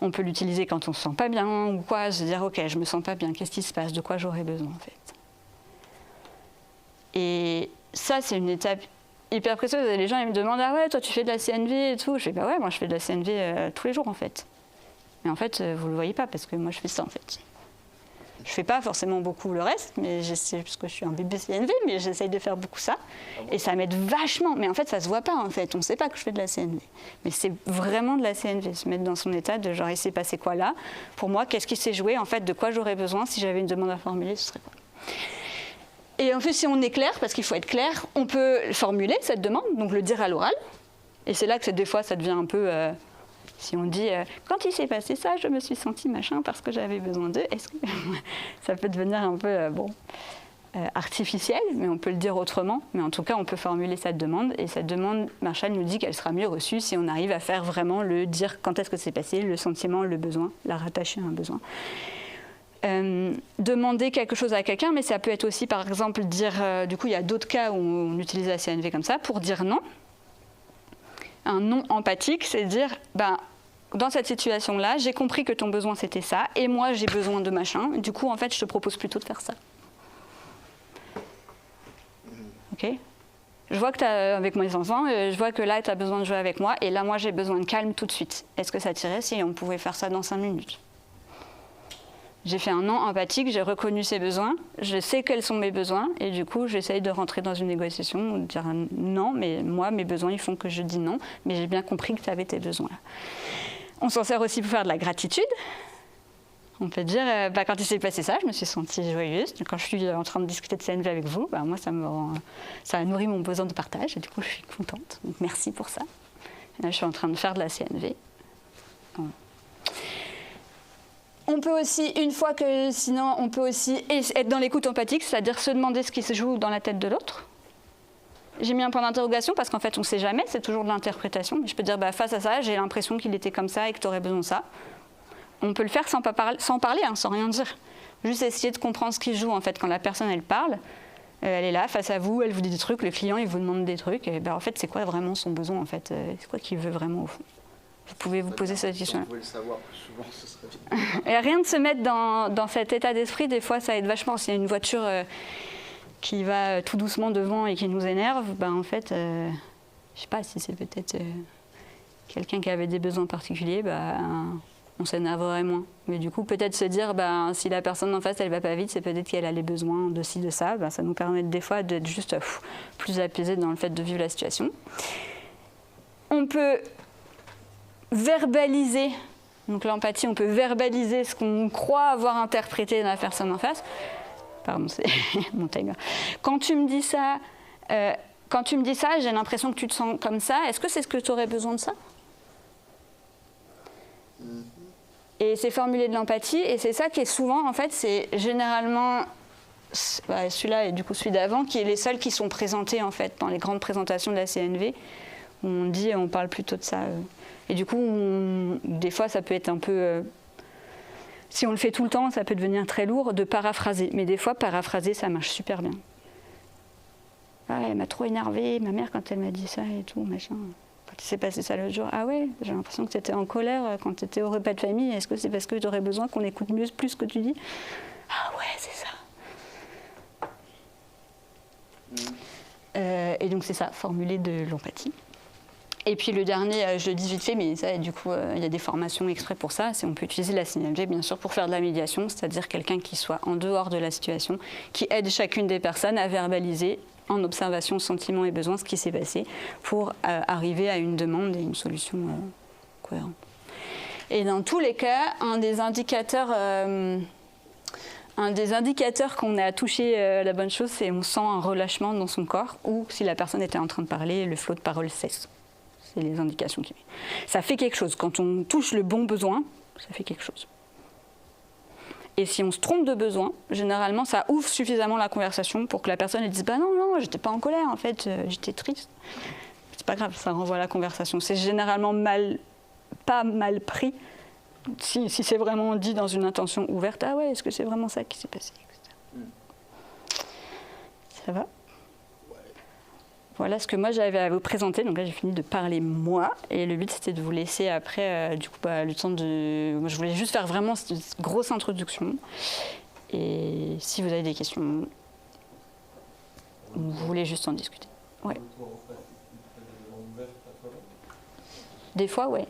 On peut l'utiliser quand on ne se sent pas bien ou quoi, se dire ok, je me sens pas bien, qu'est-ce qui se passe, de quoi j'aurais besoin en fait. Et ça, c'est une étape hyper précieuse. Les gens ils me demandent ah ouais, toi tu fais de la CNV et tout. Je fais bah ouais, moi je fais de la CNV tous les jours en fait. Mais en fait, vous le voyez pas parce que moi je fais ça en fait. Je fais pas forcément beaucoup le reste, mais j'essaie, parce que je suis un bébé CNV, mais j'essaye de faire beaucoup ça. Et ça m'aide vachement. Mais en fait, ça se voit pas en fait. On sait pas que je fais de la CNV. Mais c'est vraiment de la CNV, se mettre dans son état de genre il s'est passé quoi là. Pour moi, qu'est-ce qui s'est joué en fait, de quoi j'aurais besoin si j'avais une demande à formuler, ce serait quoi. Et en plus, si on est clair, parce qu'il faut être clair, on peut formuler cette demande, donc le dire à l'oral. Et c'est là que des fois, ça devient un peu. Si on dit quand il s'est passé ça, je me suis sentie machin parce que j'avais besoin d'eux, est-ce que ça peut devenir un peu artificiel, mais on peut le dire autrement. Mais en tout cas, on peut formuler cette demande. Et cette demande, Marshall nous dit qu'elle sera mieux reçue si on arrive à faire vraiment le dire quand est-ce que c'est passé, le sentiment, le besoin, la rattacher à un besoin. Demander quelque chose à quelqu'un, mais ça peut être aussi, par exemple, dire. Du coup, il y a d'autres cas où on utilise la CNV comme ça pour dire non. Un non empathique, c'est dire dans cette situation-là, j'ai compris que ton besoin c'était ça, et moi j'ai besoin de machin. Du coup, en fait, je te propose plutôt de faire ça. Ok ? Je vois que tu as avec mes enfants, je vois que là tu as besoin de jouer avec moi, et là moi j'ai besoin de calme tout de suite. Est-ce que ça t'irait si on pouvait faire ça dans 5 minutes ? J'ai fait un non empathique, j'ai reconnu ses besoins, je sais quels sont mes besoins, et du coup, j'essaye de rentrer dans une négociation ou de dire non, mais moi, mes besoins, ils font que je dis non, mais j'ai bien compris que tu avais tes besoins là. On s'en sert aussi pour faire de la gratitude. On peut dire, quand il s'est passé ça, je me suis sentie joyeuse. Quand je suis en train de discuter de CNV avec vous, moi, ça a nourri mon besoin de partage, et du coup, je suis contente. Donc, merci pour ça. Et là, je suis en train de faire de la CNV. Voilà. On peut aussi, une fois que sinon, on peut aussi être dans l'écoute empathique, c'est-à-dire se demander ce qui se joue dans la tête de l'autre. J'ai mis un point d'interrogation parce qu'en fait, on ne sait jamais, c'est toujours de l'interprétation. Je peux dire, face à ça, j'ai l'impression qu'il était comme ça et que tu aurais besoin de ça. On peut le faire sans parler, sans rien dire. Juste essayer de comprendre ce qui se joue en fait quand la personne, elle parle. Elle est là, face à vous, elle vous dit des trucs, le client, il vous demande des trucs. Et en fait, c'est quoi vraiment son besoin en fait ? C'est quoi qu'il veut vraiment au fond ? Vous pouvez vous poser cette question. Si vous pouvez le savoir plus souvent, ce serait bien. Et rien de se mettre dans cet état d'esprit, des fois ça aide vachement. S'il y a une voiture qui va tout doucement devant et qui nous énerve, ben en fait, je sais pas si c'est peut-être quelqu'un qui avait des besoins particuliers, on s'énerverait moins. Mais du coup, peut-être se dire, si la personne en face, elle va pas vite, c'est peut-être qu'elle a les besoins de ci, de ça. Ça nous permet des fois d'être juste plus apaisé dans le fait de vivre la situation. On peut verbaliser, donc l'empathie, on peut verbaliser ce qu'on croit avoir interprété de la personne en face. Pardon, c'est mon timer. Quand tu me dis ça, j'ai l'impression que tu te sens comme ça. Est-ce que c'est ce que tu aurais besoin de ça ? Et c'est formuler de l'empathie, et c'est ça qui est souvent, en fait, c'est généralement celui-là et du coup celui d'avant, qui est les seuls qui sont présentés, en fait, dans les grandes présentations de la CNV, où on parle plutôt de ça. Et du coup, des fois, ça peut être un peu... si on le fait tout le temps, ça peut devenir très lourd de paraphraser. Mais des fois, paraphraser, ça marche super bien. Ah, elle m'a trop énervée, ma mère, quand elle m'a dit ça et tout, machin... Quand il s'est passé ça l'autre jour, ah ouais, j'ai l'impression que tu étais en colère quand tu étais au repas de famille. Est-ce que c'est parce que tu aurais besoin qu'on écoute mieux plus ce que tu dis ? Ah ouais, c'est ça. Et donc c'est ça, formuler de l'empathie. Et puis le dernier, je le dis vite fait, mais ça, du coup, il y a des formations exprès pour ça. On peut utiliser la CNV, bien sûr, pour faire de la médiation, c'est-à-dire quelqu'un qui soit en dehors de la situation, qui aide chacune des personnes à verbaliser en observation, sentiments et besoins, ce qui s'est passé pour arriver à une demande et une solution cohérente. Et dans tous les cas, un des indicateurs qu'on a touché la bonne chose, c'est on sent un relâchement dans son corps, ou si la personne était en train de parler, le flot de parole cesse. C'est les indications qu'il met. Ça fait quelque chose. Quand on touche le bon besoin, ça fait quelque chose. Et si on se trompe de besoin, généralement, ça ouvre suffisamment la conversation pour que la personne elle dise « Bah non, j'étais pas en colère, en fait, j'étais triste. » C'est pas grave, ça renvoie la conversation. C'est généralement pas mal pris si c'est vraiment dit dans une intention ouverte. « Ah ouais, est-ce que c'est vraiment ça qui s'est passé ?» Ça va ? Voilà ce que moi j'avais à vous présenter. Donc là j'ai fini de parler moi, et le but c'était de vous laisser après le temps de... Moi je voulais juste faire vraiment cette grosse introduction. Et si vous avez des questions, vous voulez juste en discuter. Ouais. Des fois, ouais.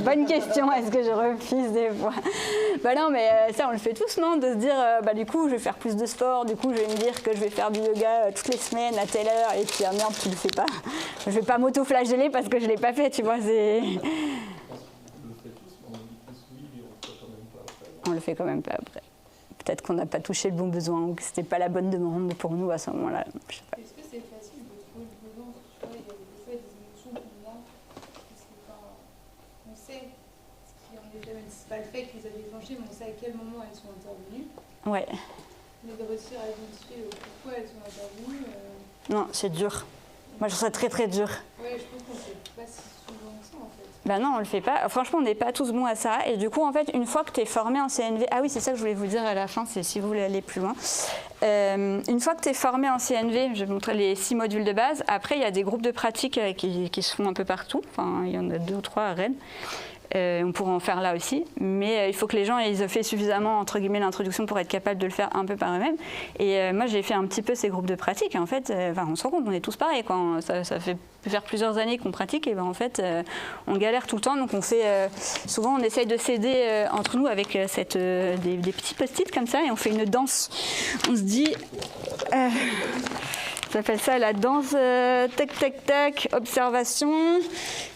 Bonne question, est-ce que je refuse des fois ? Bah non, mais ça on le fait tous, non ? De se dire, du coup je vais faire plus de sport, du coup je vais me dire que je vais faire du yoga toutes les semaines à telle heure, et puis merde, tu le fais pas. Je vais pas m'auto-flageller parce que je l'ai pas fait, tu vois, c'est... On le fait quand même pas après. Peut-être qu'on n'a pas touché le bon besoin, ou que c'était pas la bonne demande pour nous à ce moment-là. Je sais pas. Est-ce que c'est facile de trouver le besoin ? Tu vois, il y a des fois des émotions qu'on a, on sait, c'est pas le fait qu'ils avaient déclenché, mais on sait à quel moment elles sont intervenues. Ouais. Mais de réussir à identifier pourquoi elles sont intervenues. Non, c'est dur. Moi, je trouve ça très très dur. Ouais, je pense qu'on ne fait pas si souvent que ça en fait. Ben non, on le fait pas. Franchement, on n'est pas tous bons à ça. Et du coup, en fait, une fois que tu es formé en CNV... Ah oui, c'est ça que je voulais vous dire à la fin, c'est si vous voulez aller plus loin. Une fois que tu es formé en CNV, je vais vous montrer les 6 modules de base. Après, il y a des groupes de pratique qui se font un peu partout. Enfin, il y en a 2 ou 3 à Rennes. On pourra en faire là aussi, mais il faut que les gens aient fait suffisamment, entre guillemets, l'introduction pour être capable de le faire un peu par eux-mêmes. Et moi, j'ai fait un petit peu ces groupes de pratique. Et en fait, on se rend compte, on est tous pareils, quoi. Ça fait faire plusieurs années qu'on pratique, et en fait, on galère tout le temps. Donc, on fait, souvent, on essaye de s'aider entre nous avec des petits post-it comme ça, et on fait une danse. On se dit... ça s'appelle ça la danse tac, tac, tac, observation.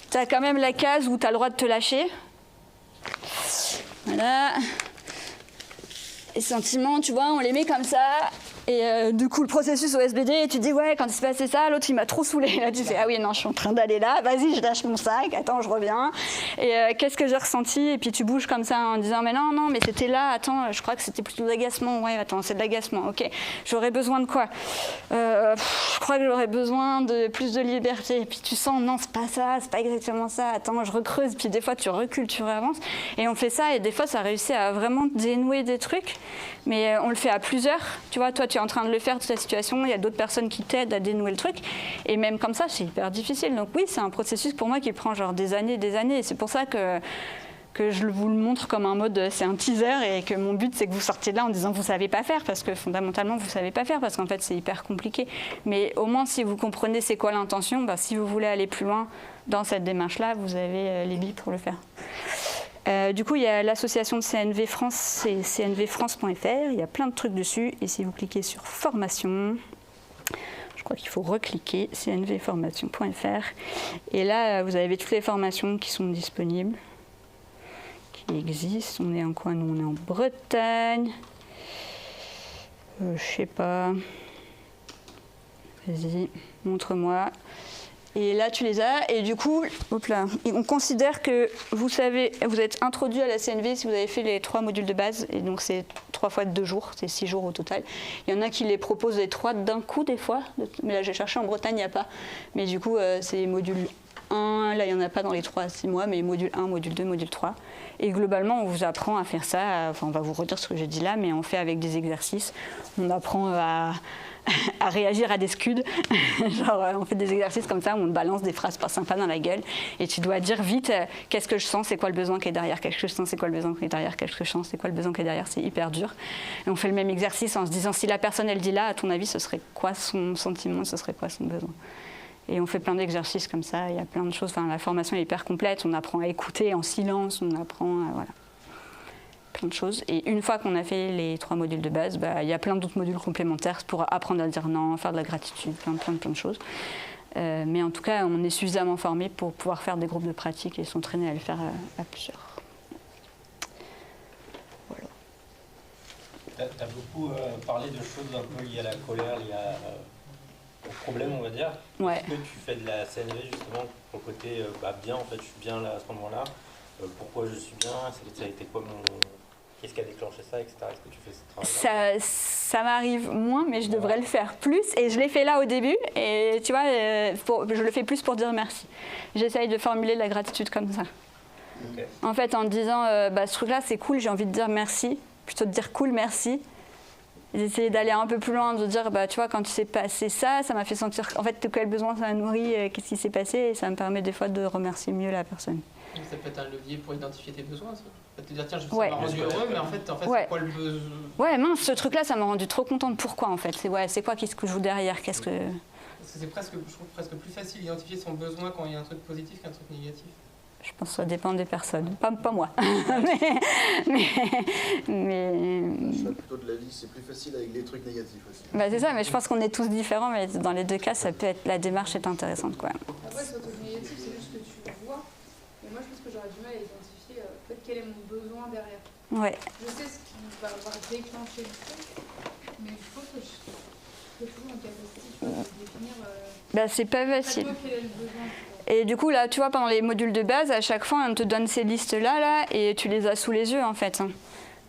Tu as quand même la case où tu as le droit de te lâcher. Voilà. Les sentiments, tu vois, on les met comme ça. Et du coup, le processus au SBD, tu te dis, ouais, quand il s'est passé ça, l'autre, il m'a trop saoulé. Là, tu fais, ah oui, non, je suis en train d'aller là. Vas-y, je lâche mon sac. Attends, je reviens. Et qu'est-ce que j'ai ressenti ? Et puis, tu bouges comme ça en disant, mais non, mais c'était là. Attends, je crois que c'était plutôt de l'agacement. Ouais, attends, c'est de l'agacement. OK. J'aurais besoin de quoi ? Je crois que j'aurais besoin de plus de liberté. Et puis, tu sens, non, c'est pas ça. C'est pas exactement ça. Attends, je recreuse. Puis, des fois, tu recules, tu réavances. Et on fait ça. Et des fois, ça réussit à vraiment dénouer des trucs. Mais on le fait à plusieurs. Tu vois, toi, tu tu es en train de le faire, toute la situation, il y a d'autres personnes qui t'aident à dénouer le truc. Et même comme ça, c'est hyper difficile. Donc oui, c'est un processus pour moi qui prend genre des années. Et c'est pour ça que je vous le montre comme un mode, c'est un teaser, et que mon but, c'est que vous sortiez de là en disant que vous ne savez pas faire, parce que fondamentalement, vous ne savez pas faire, parce qu'en fait, c'est hyper compliqué. Mais au moins, si vous comprenez c'est quoi l'intention, bah, si vous voulez aller plus loin dans cette démarche-là, vous avez les billes pour le faire. Du coup, il y a l'association de CNV France, c'est cnvfrance.fr, il y a plein de trucs dessus, et si vous cliquez sur formation, je crois qu'il faut recliquer, cnvformation.fr, et là, vous avez toutes les formations qui sont disponibles, qui existent. On est en quoi, nous? On est en Bretagne, je sais pas, vas-y, montre-moi. Et là, tu les as. Et du coup, hop là, on considère que vous êtes introduit à la CNV si vous avez fait les 3 modules de base. Et donc, c'est 3 fois 2 jours, c'est 6 jours au total. Il y en a qui les proposent les 3 d'un coup, des fois. Mais là, j'ai cherché en Bretagne, il n'y a pas. Mais du coup, c'est module 1. Là, il n'y en a pas dans les 3 à 6 mois, mais module 1, module 2, module 3. Et globalement, on vous apprend à faire ça. Enfin, on va vous redire ce que j'ai dit là, mais on fait avec des exercices. On apprend à réagir à des scuds. Genre, on fait des exercices comme ça où on te balance des phrases pas sympas dans la gueule et tu dois dire vite qu'est-ce que je sens, c'est quoi le besoin qui est derrière, qu'est-ce que je sens, c'est quoi le besoin qui est derrière, qu'est-ce que je sens, c'est quoi le besoin qui est derrière, c'est hyper dur. Et on fait le même exercice en se disant si la personne elle dit là, à ton avis, ce serait quoi son sentiment, ce serait quoi son besoin. Et on fait plein d'exercices comme ça, il y a plein de choses. Enfin, la formation est hyper complète, on apprend à écouter en silence, on apprend voilà. Plein de choses. Et une fois qu'on a fait les 3 modules de base, bah, il y a plein d'autres modules complémentaires pour apprendre à dire non, faire de la gratitude, plein de choses. Mais en tout cas, on est suffisamment formé pour pouvoir faire des groupes de pratique et s'entraîner à le faire à plusieurs. Voilà. Tu as beaucoup parlé de choses un peu liées à la colère, liées au problème, on va dire. Ouais. Est-ce que tu fais de la CNV justement pour le côté bien, en fait, je suis bien là à ce moment-là, pourquoi je suis bien, ça a été quoi qu'est-ce qui a déclenché ça, etc. Est-ce que tu fais ce travail? Ça m'arrive moins, mais je devrais le faire plus. Et je l'ai fait là au début. Et tu vois, je le fais plus pour dire merci. J'essaye de formuler la gratitude comme ça. Okay. En fait, en disant, ce truc-là, c'est cool, j'ai envie de dire merci. Plutôt de dire cool, merci. J'essaie d'aller un peu plus loin, de dire, tu vois, quand tu s'est passé ça, ça m'a fait sentir, en fait, de quel besoin ça a nourri, qu'est-ce qui s'est passé. Et ça me permet des fois de remercier mieux la personne. Ça peut être un levier pour identifier tes besoins aussi. Ça peut te dire, tiens, ça m'a rendu heureux, mais en fait c'est quoi le besoin? Ouais, mince, ce truc-là, ça m'a rendu trop contente. Pourquoi, en fait? C'est quoi qui se joue derrière? Parce que c'est presque, je trouve presque plus facile d'identifier son besoin quand il y a un truc positif qu'un truc négatif. Je pense que ça dépend des personnes. Pas moi. mais... Plutôt de la vie, c'est plus facile avec les trucs négatifs aussi. C'est ça, mais je pense qu'on est tous différents, mais dans les deux cas, ça peut être, la démarche est intéressante, quoi. Après, ce truc négatif, c'est juste que tu le vois. Mais moi, je pense que j'aurais du mal à identifier quel est mon besoin derrière. Ouais. Je sais ce qui va avoir déclenché le truc, mais je pense que je suis toujours en capacité de définir. C'est pas facile. Quel est le besoin. Et du coup, là, tu vois, pendant les modules de base, à chaque fois, on te donne ces listes-là, et tu les as sous les yeux, en fait.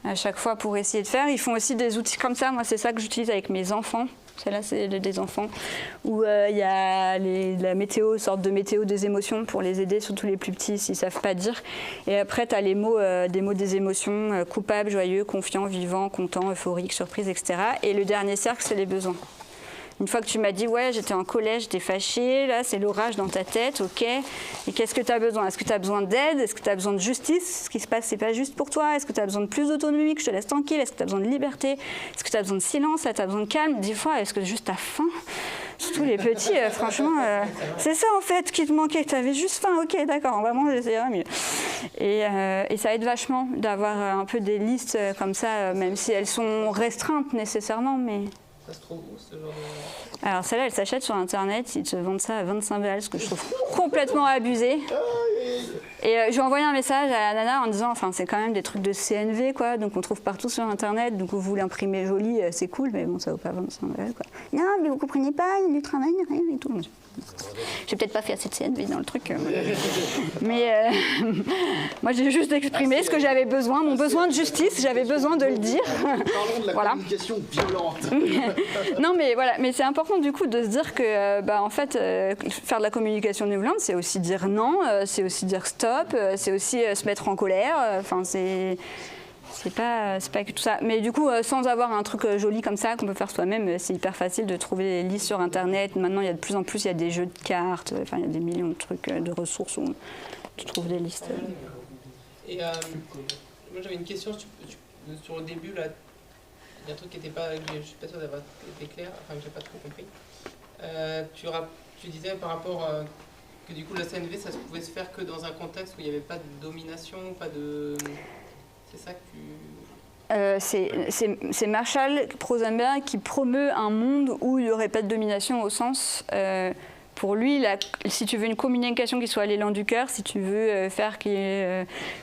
À chaque fois, pour essayer de faire. Ils font aussi des outils comme ça. Moi, c'est ça que j'utilise avec mes enfants. Celle-là, c'est des enfants. Où il y a la météo, sorte de météo des émotions pour les aider, surtout les plus petits, s'ils ne savent pas dire. Et après, tu as les mots, des mots des émotions, coupable, joyeux, confiant, vivant, content, euphorique, surprise, etc. Et le dernier cercle, c'est les besoins. Une fois que tu m'as dit, ouais, j'étais en colère, j'étais fâchée, là, c'est l'orage dans ta tête, ok. Et qu'est-ce que tu as besoin? Est-ce que tu as besoin d'aide? Est-ce que tu as besoin de justice? Ce qui se passe, c'est pas juste pour toi. Est-ce que tu as besoin de plus d'autonomie, que je te laisse tranquille? Est-ce que tu as besoin de liberté? Est-ce que tu as besoin de silence? Là, tu as besoin de calme? Des fois, est-ce que juste tu as faim? Surtout les petits, franchement, c'est ça en fait qui te manquait. Tu avais juste faim, ok, d'accord, on va manger, ça ira mieux. Et ça aide vachement d'avoir un peu des listes comme ça, même si elles sont restreintes nécessairement, mais... Ça se trouve où, ce genre de... Alors celle-là, elle s'achète sur Internet, ils te vendent ça à 25 balles, ce que je trouve complètement abusé. Et je lui ai envoyé un message à la nana en disant, enfin c'est quand même des trucs de CNV, quoi, donc on trouve partout sur Internet, donc vous l'imprimer joli, c'est cool, mais bon, ça vaut pas 25 balles, quoi. Non, mais vous comprenez pas, il y a du travail, rien et tout. J'ai peut-être pas fait assez de CNV dans le truc, mais moi j'ai juste exprimé ce que j'avais besoin, mon besoin de justice, j'avais besoin de le dire. Parlons de la communication violente. Non mais voilà, mais c'est important du coup de se dire que en fait faire de la communication non violente, c'est aussi dire non, c'est aussi dire stop, c'est aussi se mettre en colère, enfin c'est C'est pas que tout ça. Mais du coup, sans avoir un truc joli comme ça qu'on peut faire soi-même, c'est hyper facile de trouver les listes sur Internet. Maintenant, il y a de plus en plus, il y a des jeux de cartes, enfin, il y a des millions de trucs, de ressources où tu trouves des listes. Et moi, j'avais une question sur le début, là. Il y a un truc qui n'était pas, je suis pas sûr d'avoir été clair, enfin que j'ai pas trop compris. Tu disais par rapport que du coup la CNV, ça pouvait se faire que dans un contexte où il n'y avait pas de domination, pas de... C'est ça que tu... C'est Marshall Rosenberg qui promeut un monde où il n'y aurait pas de domination au sens... pour lui, si tu veux une communication qui soit à l'élan du cœur, si tu veux faire,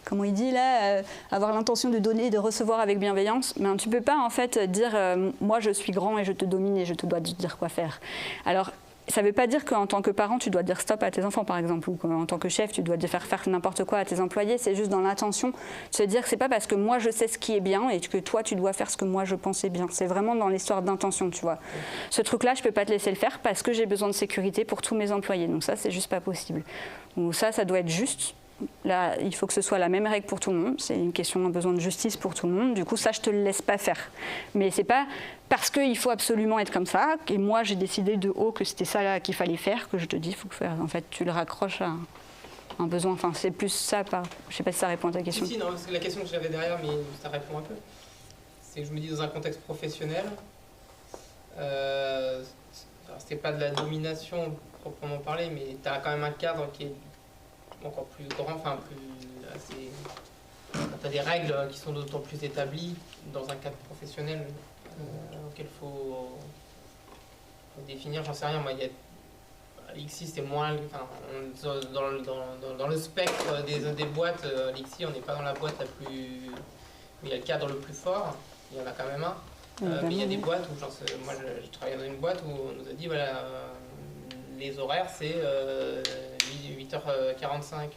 comment il dit là, avoir l'intention de donner et de recevoir avec bienveillance, ben, tu ne peux pas en fait dire moi je suis grand et je te domine et je te dois te dire quoi faire. Alors, ça ne veut pas dire qu'en tant que parent, tu dois dire stop à tes enfants, par exemple, ou qu'en tant que chef, tu dois faire n'importe quoi à tes employés. C'est juste dans l'intention de se dire que ce n'est pas parce que moi, je sais ce qui est bien et que toi, tu dois faire ce que moi, je pensais bien. C'est vraiment dans l'histoire d'intention, tu vois. Ce truc-là, je ne peux pas te laisser le faire parce que j'ai besoin de sécurité pour tous mes employés. Donc ça, c'est juste pas possible. Ou ça doit être juste. Là, il faut que ce soit la même règle pour tout le monde. C'est une question, un besoin de justice pour tout le monde. Du coup, ça, je te le laisse pas faire. Mais c'est pas parce qu'il faut absolument être comme ça, et moi, j'ai décidé de haut que c'était ça là qu'il fallait faire, que je te dis, il faut que faire. En fait, tu le raccroches à un besoin. Enfin, c'est plus ça. Je sais pas si ça répond à ta question. Si, non, parce que la question que j'avais derrière, mais ça répond un peu. C'est que je me dis, dans un contexte professionnel, c'est pas de la domination proprement parlé, mais tu as quand même un cadre qui est encore plus grand, enfin plus assez... Tu as des règles qui sont d'autant plus établies dans un cadre professionnel auquel il faut définir, j'en sais rien, moi, il y a l'ICSI c'est moins, enfin, dans le spectre des boîtes, l'ICSI on n'est pas dans la boîte la plus, où il y a le cadre le plus fort, il y en a quand même un, mais il y a des boîtes où, moi je travaillais dans une boîte où on nous a dit voilà, les horaires c'est 8h45,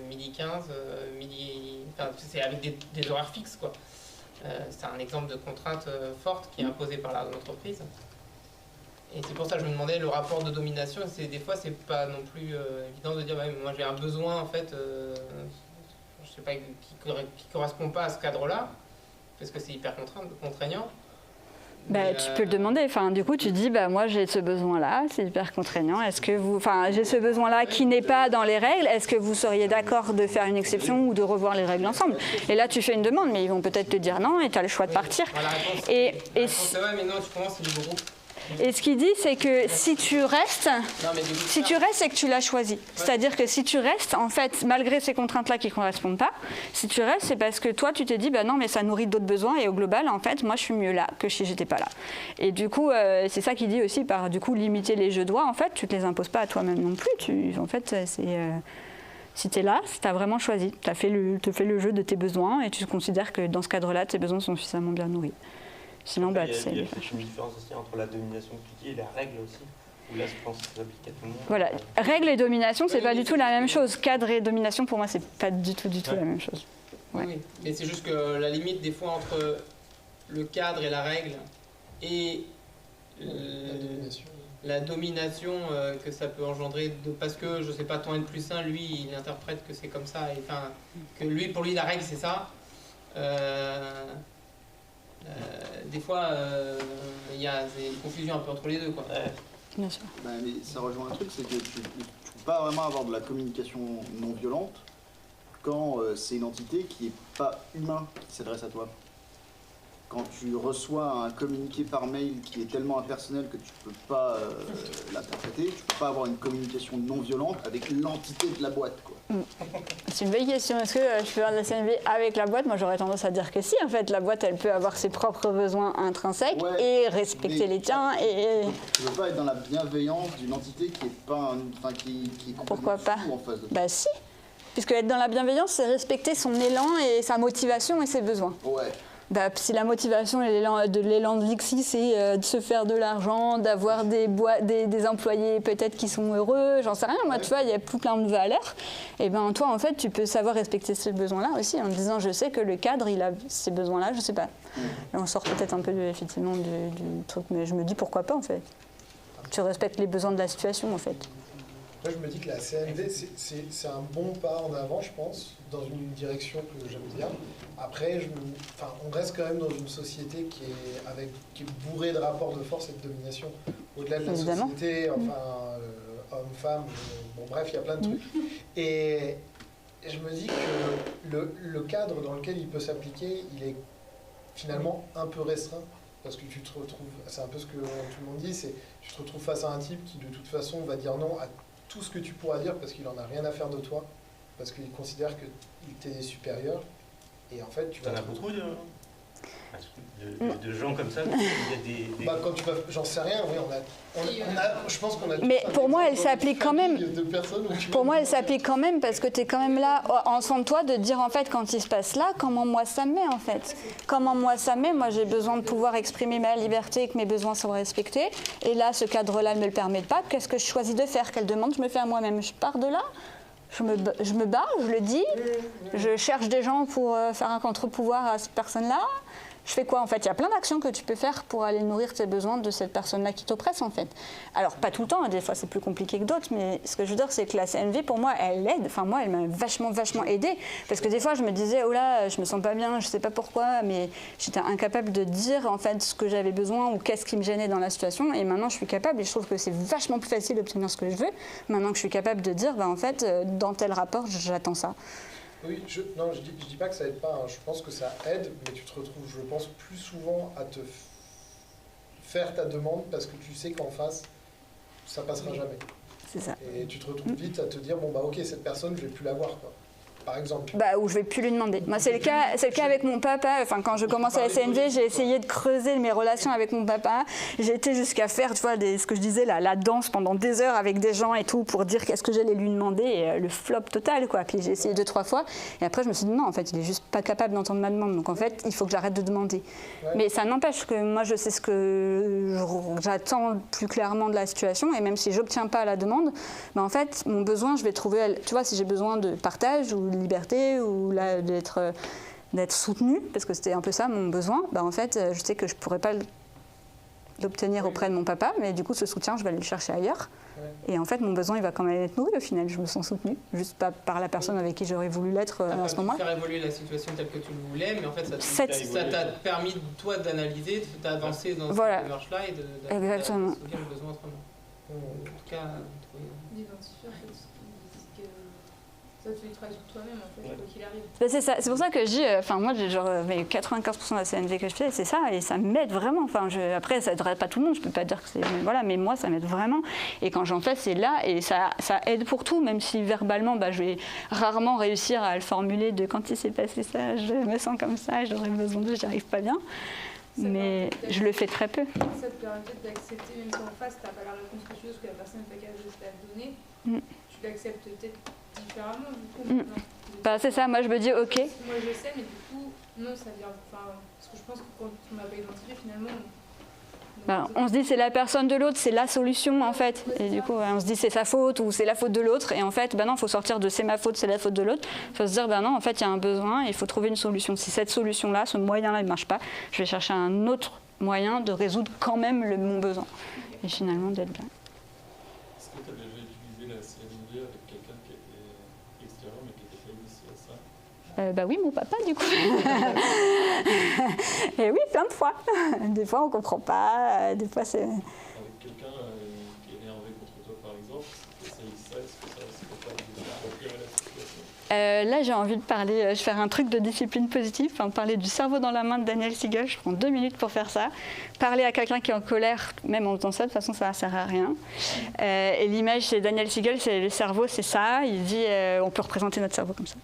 midi 15, enfin, c'est avec des horaires fixes quoi. C'est un exemple de contrainte forte qui est imposée par l'entreprise. Et c'est pour ça que je me demandais le rapport de domination. Des fois, c'est pas non plus évident de dire bah, moi j'ai un besoin en fait, je sais pas, qui correspond pas à ce cadre-là, parce que c'est hyper contraignant. Bah, tu peux le demander. Enfin, du coup, tu dis, bah, moi, j'ai ce besoin-là, c'est hyper contraignant. Est-ce que j'ai ce besoin-là qui n'est pas dans les règles. Est-ce que vous seriez d'accord de faire une exception ou de revoir les règles ensemble? Et là, tu fais une demande, mais ils vont peut-être te dire non, et tu as le choix de partir. Voilà, c'est vrai, mais non, tu commences, c'est du groupe. Et ce qu'il dit, c'est que si tu restes, c'est que tu l'as choisi. C'est-à-dire que si tu restes, en fait, malgré ces contraintes-là qui ne correspondent pas, si tu restes, c'est parce que toi, tu t'es dit, bah non, mais ça nourrit d'autres besoins, et au global, en fait, moi, je suis mieux là que si j'étais pas là. Et du coup, c'est ça qu'il dit aussi, par du coup, limiter les jeux de doigts, en fait, tu te les imposes pas à toi-même non plus. En fait, si tu es là, tu as vraiment choisi. Tu fais le jeu de tes besoins, et tu considères que dans ce cadre-là, tes besoins sont suffisamment bien nourris. Sinon, bah, il y a une différence aussi entre la domination que tu dis et les règles aussi. Où là, je pense que ça s'applique à tout le monde. Voilà, règles et domination, c'est pas du tout la même chose. Cadre et domination, pour moi, c'est pas du tout la même chose. Ouais. Oui, mais c'est juste que la limite, des fois, entre le cadre et la règle et la domination que ça peut engendrer, parce que, je sais pas, ton N+1, lui, il interprète que c'est comme ça, et enfin, que pour lui, la règle, c'est ça. Des fois, il y a une confusion un peu entre les deux, quoi. Bien sûr. Bah, mais ça rejoint un truc, c'est que tu ne peux pas vraiment avoir de la communication non violente quand c'est une entité qui n'est pas humain qui s'adresse à toi. Quand tu reçois un communiqué par mail qui est tellement impersonnel que tu ne peux pas l'interpréter, tu ne peux pas avoir une communication non violente avec l'entité de la boîte, quoi. C'est une belle question. Est-ce que je peux faire de la CNV avec la boîte? Moi, j'aurais tendance à dire que si. En fait, la boîte, elle peut avoir ses propres besoins intrinsèques et respecter les tiens. Tu ne veux pas être dans la bienveillance d'une entité qui est pas, qui est complètement Pourquoi pas en face de toi. Bah si. Puisque être dans la bienveillance, c'est respecter son élan et sa motivation et ses besoins. Ouais. Bah, si la motivation et l'élan de l'ICSI, c'est de se faire de l'argent, d'avoir des employés peut-être qui sont heureux, j'en sais rien, moi, tu vois, il y a plein de valeurs. Et ben toi, en fait, tu peux savoir respecter ces besoins-là aussi, en disant, je sais que le cadre, il a ces besoins-là, je sais pas. Et on sort peut-être un peu, effectivement, du truc, mais je me dis, pourquoi pas, en fait. Tu respectes les besoins de la situation, en fait. Moi, je me dis que la CNV, c'est un bon pas en avant, je pense, dans une direction que j'aime bien. Après, on reste quand même dans une société qui est bourrée de rapports de force et de domination. Au-delà de la société, homme-femme, bon bref, il y a plein de trucs. Et je me dis que le cadre dans lequel il peut s'appliquer, il est finalement un peu restreint. Parce que tu te retrouves, c'est un peu ce que tout le monde dit, c'est tu te retrouves face à un type qui de toute façon va dire non à tout ce que tu pourras dire parce qu'il en a rien à faire de toi, parce qu'il considère que t'es supérieur, et en fait tu vas... T'en as beaucoup de gens comme ça, il y a des... Bah, quand tu vas, j'en sais rien, oui, je pense qu'on a... Mais pour moi, elle s'applique quand même. Pour moi, elle s'applique quand même parce que tu es quand même là, en son de toi, de dire en fait, quand il se passe là, comment moi ça me met en fait. Comment moi ça me met, moi j'ai besoin de pouvoir exprimer ma liberté et que mes besoins soient respectés. Et là, ce cadre-là ne me le permet pas. Qu'est-ce que je choisis de faire? Quelle demande je me fais à moi-même? Je pars de là, je me bats, je le dis, je cherche des gens pour faire un contre-pouvoir à cette personne-là. Je fais quoi en fait? Il y a plein d'actions que tu peux faire pour aller nourrir tes besoins de cette personne-là qui t'oppresse en fait. Alors pas tout le temps, des fois c'est plus compliqué que d'autres, mais ce que je veux dire c'est que la CNV pour moi elle aide, enfin moi elle m'a vachement aidée, parce que des fois je me disais oh là je me sens pas bien, je sais pas pourquoi, mais j'étais incapable de dire en fait ce que j'avais besoin ou qu'est-ce qui me gênait dans la situation, et maintenant je suis capable et je trouve que c'est vachement plus facile d'obtenir ce que je veux, maintenant que je suis capable de dire bah, en fait dans tel rapport j'attends ça. Oui, je dis pas que ça aide pas, hein. Je pense que ça aide, mais tu te retrouves, je pense, plus souvent à te faire ta demande parce que tu sais qu'en face, ça passera jamais. C'est ça. Et tu te retrouves vite à te dire, bon bah ok, cette personne, je vais plus la voir, quoi. Par exemple. Bah, ou je vais plus lui demander. Moi, c'est le cas avec mon papa. Enfin, quand je commençais à la CNV, j'ai essayé de creuser mes relations avec mon papa. J'ai été jusqu'à faire, tu vois, ce que je disais, la danse pendant des heures avec des gens et tout pour dire qu'est-ce que j'allais lui demander. Et le flop total, quoi. Puis j'ai essayé 2-3 fois. Et après, je me suis dit, non, en fait, il est juste pas capable d'entendre ma demande. Donc, en fait, il faut que j'arrête de demander. Ouais. Mais ça n'empêche que moi, je sais ce que j'attends plus clairement de la situation. Et même si j'obtiens pas la demande, bah, en fait, mon besoin, je vais trouver, tu vois, si j'ai besoin de partage ou de liberté ou d'être soutenue, parce que c'était un peu ça mon besoin, bah en fait je sais que je pourrais pas l'obtenir auprès de mon papa, mais du coup ce soutien je vais aller le chercher ailleurs, et en fait mon besoin il va quand même être nourri au final, je me sens soutenue, juste pas par la personne avec qui j'aurais voulu l'être à ce moment-là. Faire évoluer la situation telle que tu le voulais, mais en fait ça t'a permis toi d'analyser, d'avancer dans cette démarche-là et exactement. De le besoin autrement. En tout cas, d'identifier ça, tu les travailles sur toi-même, en fait, quoi qu'il arrive. Ben c'est ça, c'est pour ça que je dis, enfin moi, genre, 95% de la CNV que je fais, c'est ça, et ça m'aide vraiment. Enfin, après, ça n'aiderait pas tout le monde, je peux pas dire que c'est, voilà, mais moi, ça m'aide vraiment. Et quand j'en fais, c'est là, et ça aide pour tout, même si verbalement, bah, je vais rarement réussir à le formuler de quand il s'est passé ça, je me sens comme ça, j'aurais besoin de, j'y arrive pas bien. Mais je le fais très peu. Ça te permet peut-être d'accepter, même si en face, tu n'as pas la réponse que tu veux, parce que la personne n'est pas capable de te la donner, tu l'acceptes peut-être différemment, du coup. Bah, c'est ça, moi je me dis ok. Moi je sais, mais du coup, non, ça vient. Enfin, parce que je pense que quand on n'a pas identifié, finalement. Bah, on se dit c'est la personne de l'autre, c'est la solution en fait. Et du coup, on se dit c'est sa faute ou c'est la faute de l'autre. Et en fait, bah non, il faut sortir de c'est ma faute, c'est la faute de l'autre. Il faut se dire, bah non, en fait, il y a un besoin et il faut trouver une solution. Si cette solution-là, ce moyen-là, il ne marche pas, je vais chercher un autre moyen de résoudre quand même mon besoin. Et finalement, d'être bien. Est-ce que tu as déjà utilisé la CNV avec quelqu'un qui était extérieur mais qui n'était pas initié à ça? Bah oui, mon papa, du coup. Et oui, plein de fois. Des fois, on ne comprend pas. Des fois, c'est... Avec quelqu'un qui est énervé contre toi, par exemple, si tu essayes ça, est-ce que ça peut pas approprier la situation? Là, j'ai envie de parler, je vais faire un truc de discipline positive, enfin, parler du cerveau dans la main de Daniel Siegel. Je prends 2 minutes pour faire ça. Parler à quelqu'un qui est en colère, même en faisant ça, de toute façon, ça ne sert à rien. Et l'image, c'est Daniel Siegel, c'est le cerveau, c'est ça. Il dit, on peut représenter notre cerveau comme ça.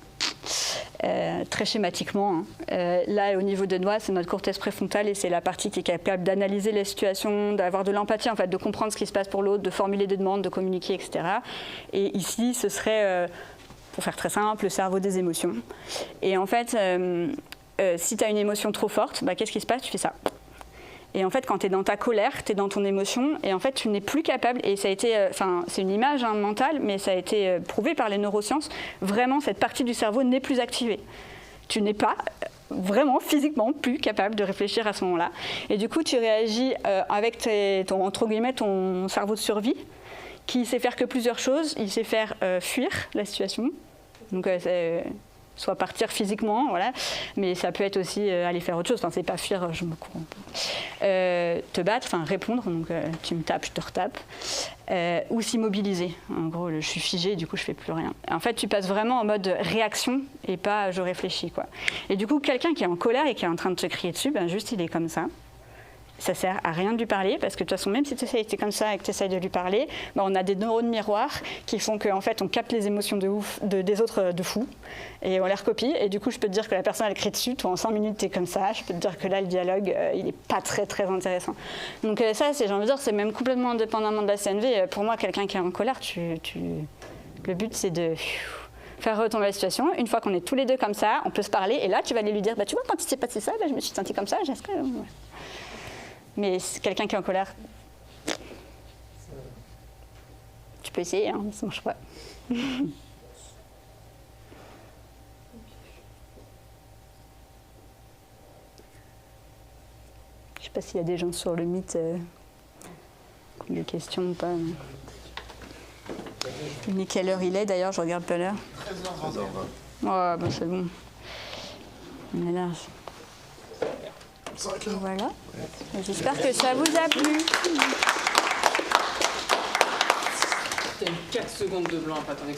Très schématiquement. Là, au niveau de doigts, c'est notre cortex préfrontal et c'est la partie qui est capable d'analyser les situations, d'avoir de l'empathie, en fait, de comprendre ce qui se passe pour l'autre, de formuler des demandes, de communiquer, etc. Et ici, ce serait, pour faire très simple, le cerveau des émotions. Et en fait, si tu as une émotion trop forte, bah, qu'est-ce qui se passe? Tu fais ça. Et en fait, quand tu es dans ta colère, tu es dans ton émotion, et en fait, tu n'es plus capable, et ça a été, c'est une image mentale, mais ça a été prouvé par les neurosciences, vraiment, cette partie du cerveau n'est plus activée. Tu n'es pas vraiment physiquement plus capable de réfléchir à ce moment-là. Et du coup, tu réagis avec entre guillemets, ton cerveau de survie, qui sait faire que plusieurs choses. Il sait faire fuir la situation, donc soit partir physiquement, voilà, mais ça peut être aussi aller faire autre chose. Enfin, c'est pas fuir, je me cours un peu. Te battre, enfin répondre, donc tu me tapes, je te retape, ou s'immobiliser. En gros, je suis figée, du coup, je fais plus rien. En fait, tu passes vraiment en mode réaction et pas je réfléchis, quoi. Et du coup, quelqu'un qui est en colère et qui est en train de te crier dessus, ben juste il est comme ça. Ça sert à rien de lui parler parce que de toute façon, même si tu essayes d'être comme ça et que tu essayes de lui parler, ben on a des neurones miroirs qui font qu'en fait, on capte les émotions des autres de fou et on les recopie. Et du coup, je peux te dire que la personne, elle crie dessus, toi en 5 minutes, tu es comme ça. Je peux te dire que là, le dialogue, il n'est pas très, très intéressant. Donc ça, j'ai envie de dire, c'est même complètement indépendamment de la CNV. Pour moi, quelqu'un qui est en colère, le but, c'est de faire retomber la situation. Une fois qu'on est tous les deux comme ça, on peut se parler. Et là, tu vas aller lui dire, bah, tu vois, quand il s'est passé ça, bah, je me suis sentie comme ça. Mais quelqu'un qui est en colère, tu peux essayer, hein, c'est mon choix. Je sais pas s'il y a des gens sur le mythe qui ont des questions ou pas. Mais quelle heure il est d'ailleurs, je regarde pas l'heure. 13h20. Oh, bah c'est bon. On est large. Voilà. J'espère que ça vous a plu. T'as eu 4 secondes de blanc à pas t'en expliquer.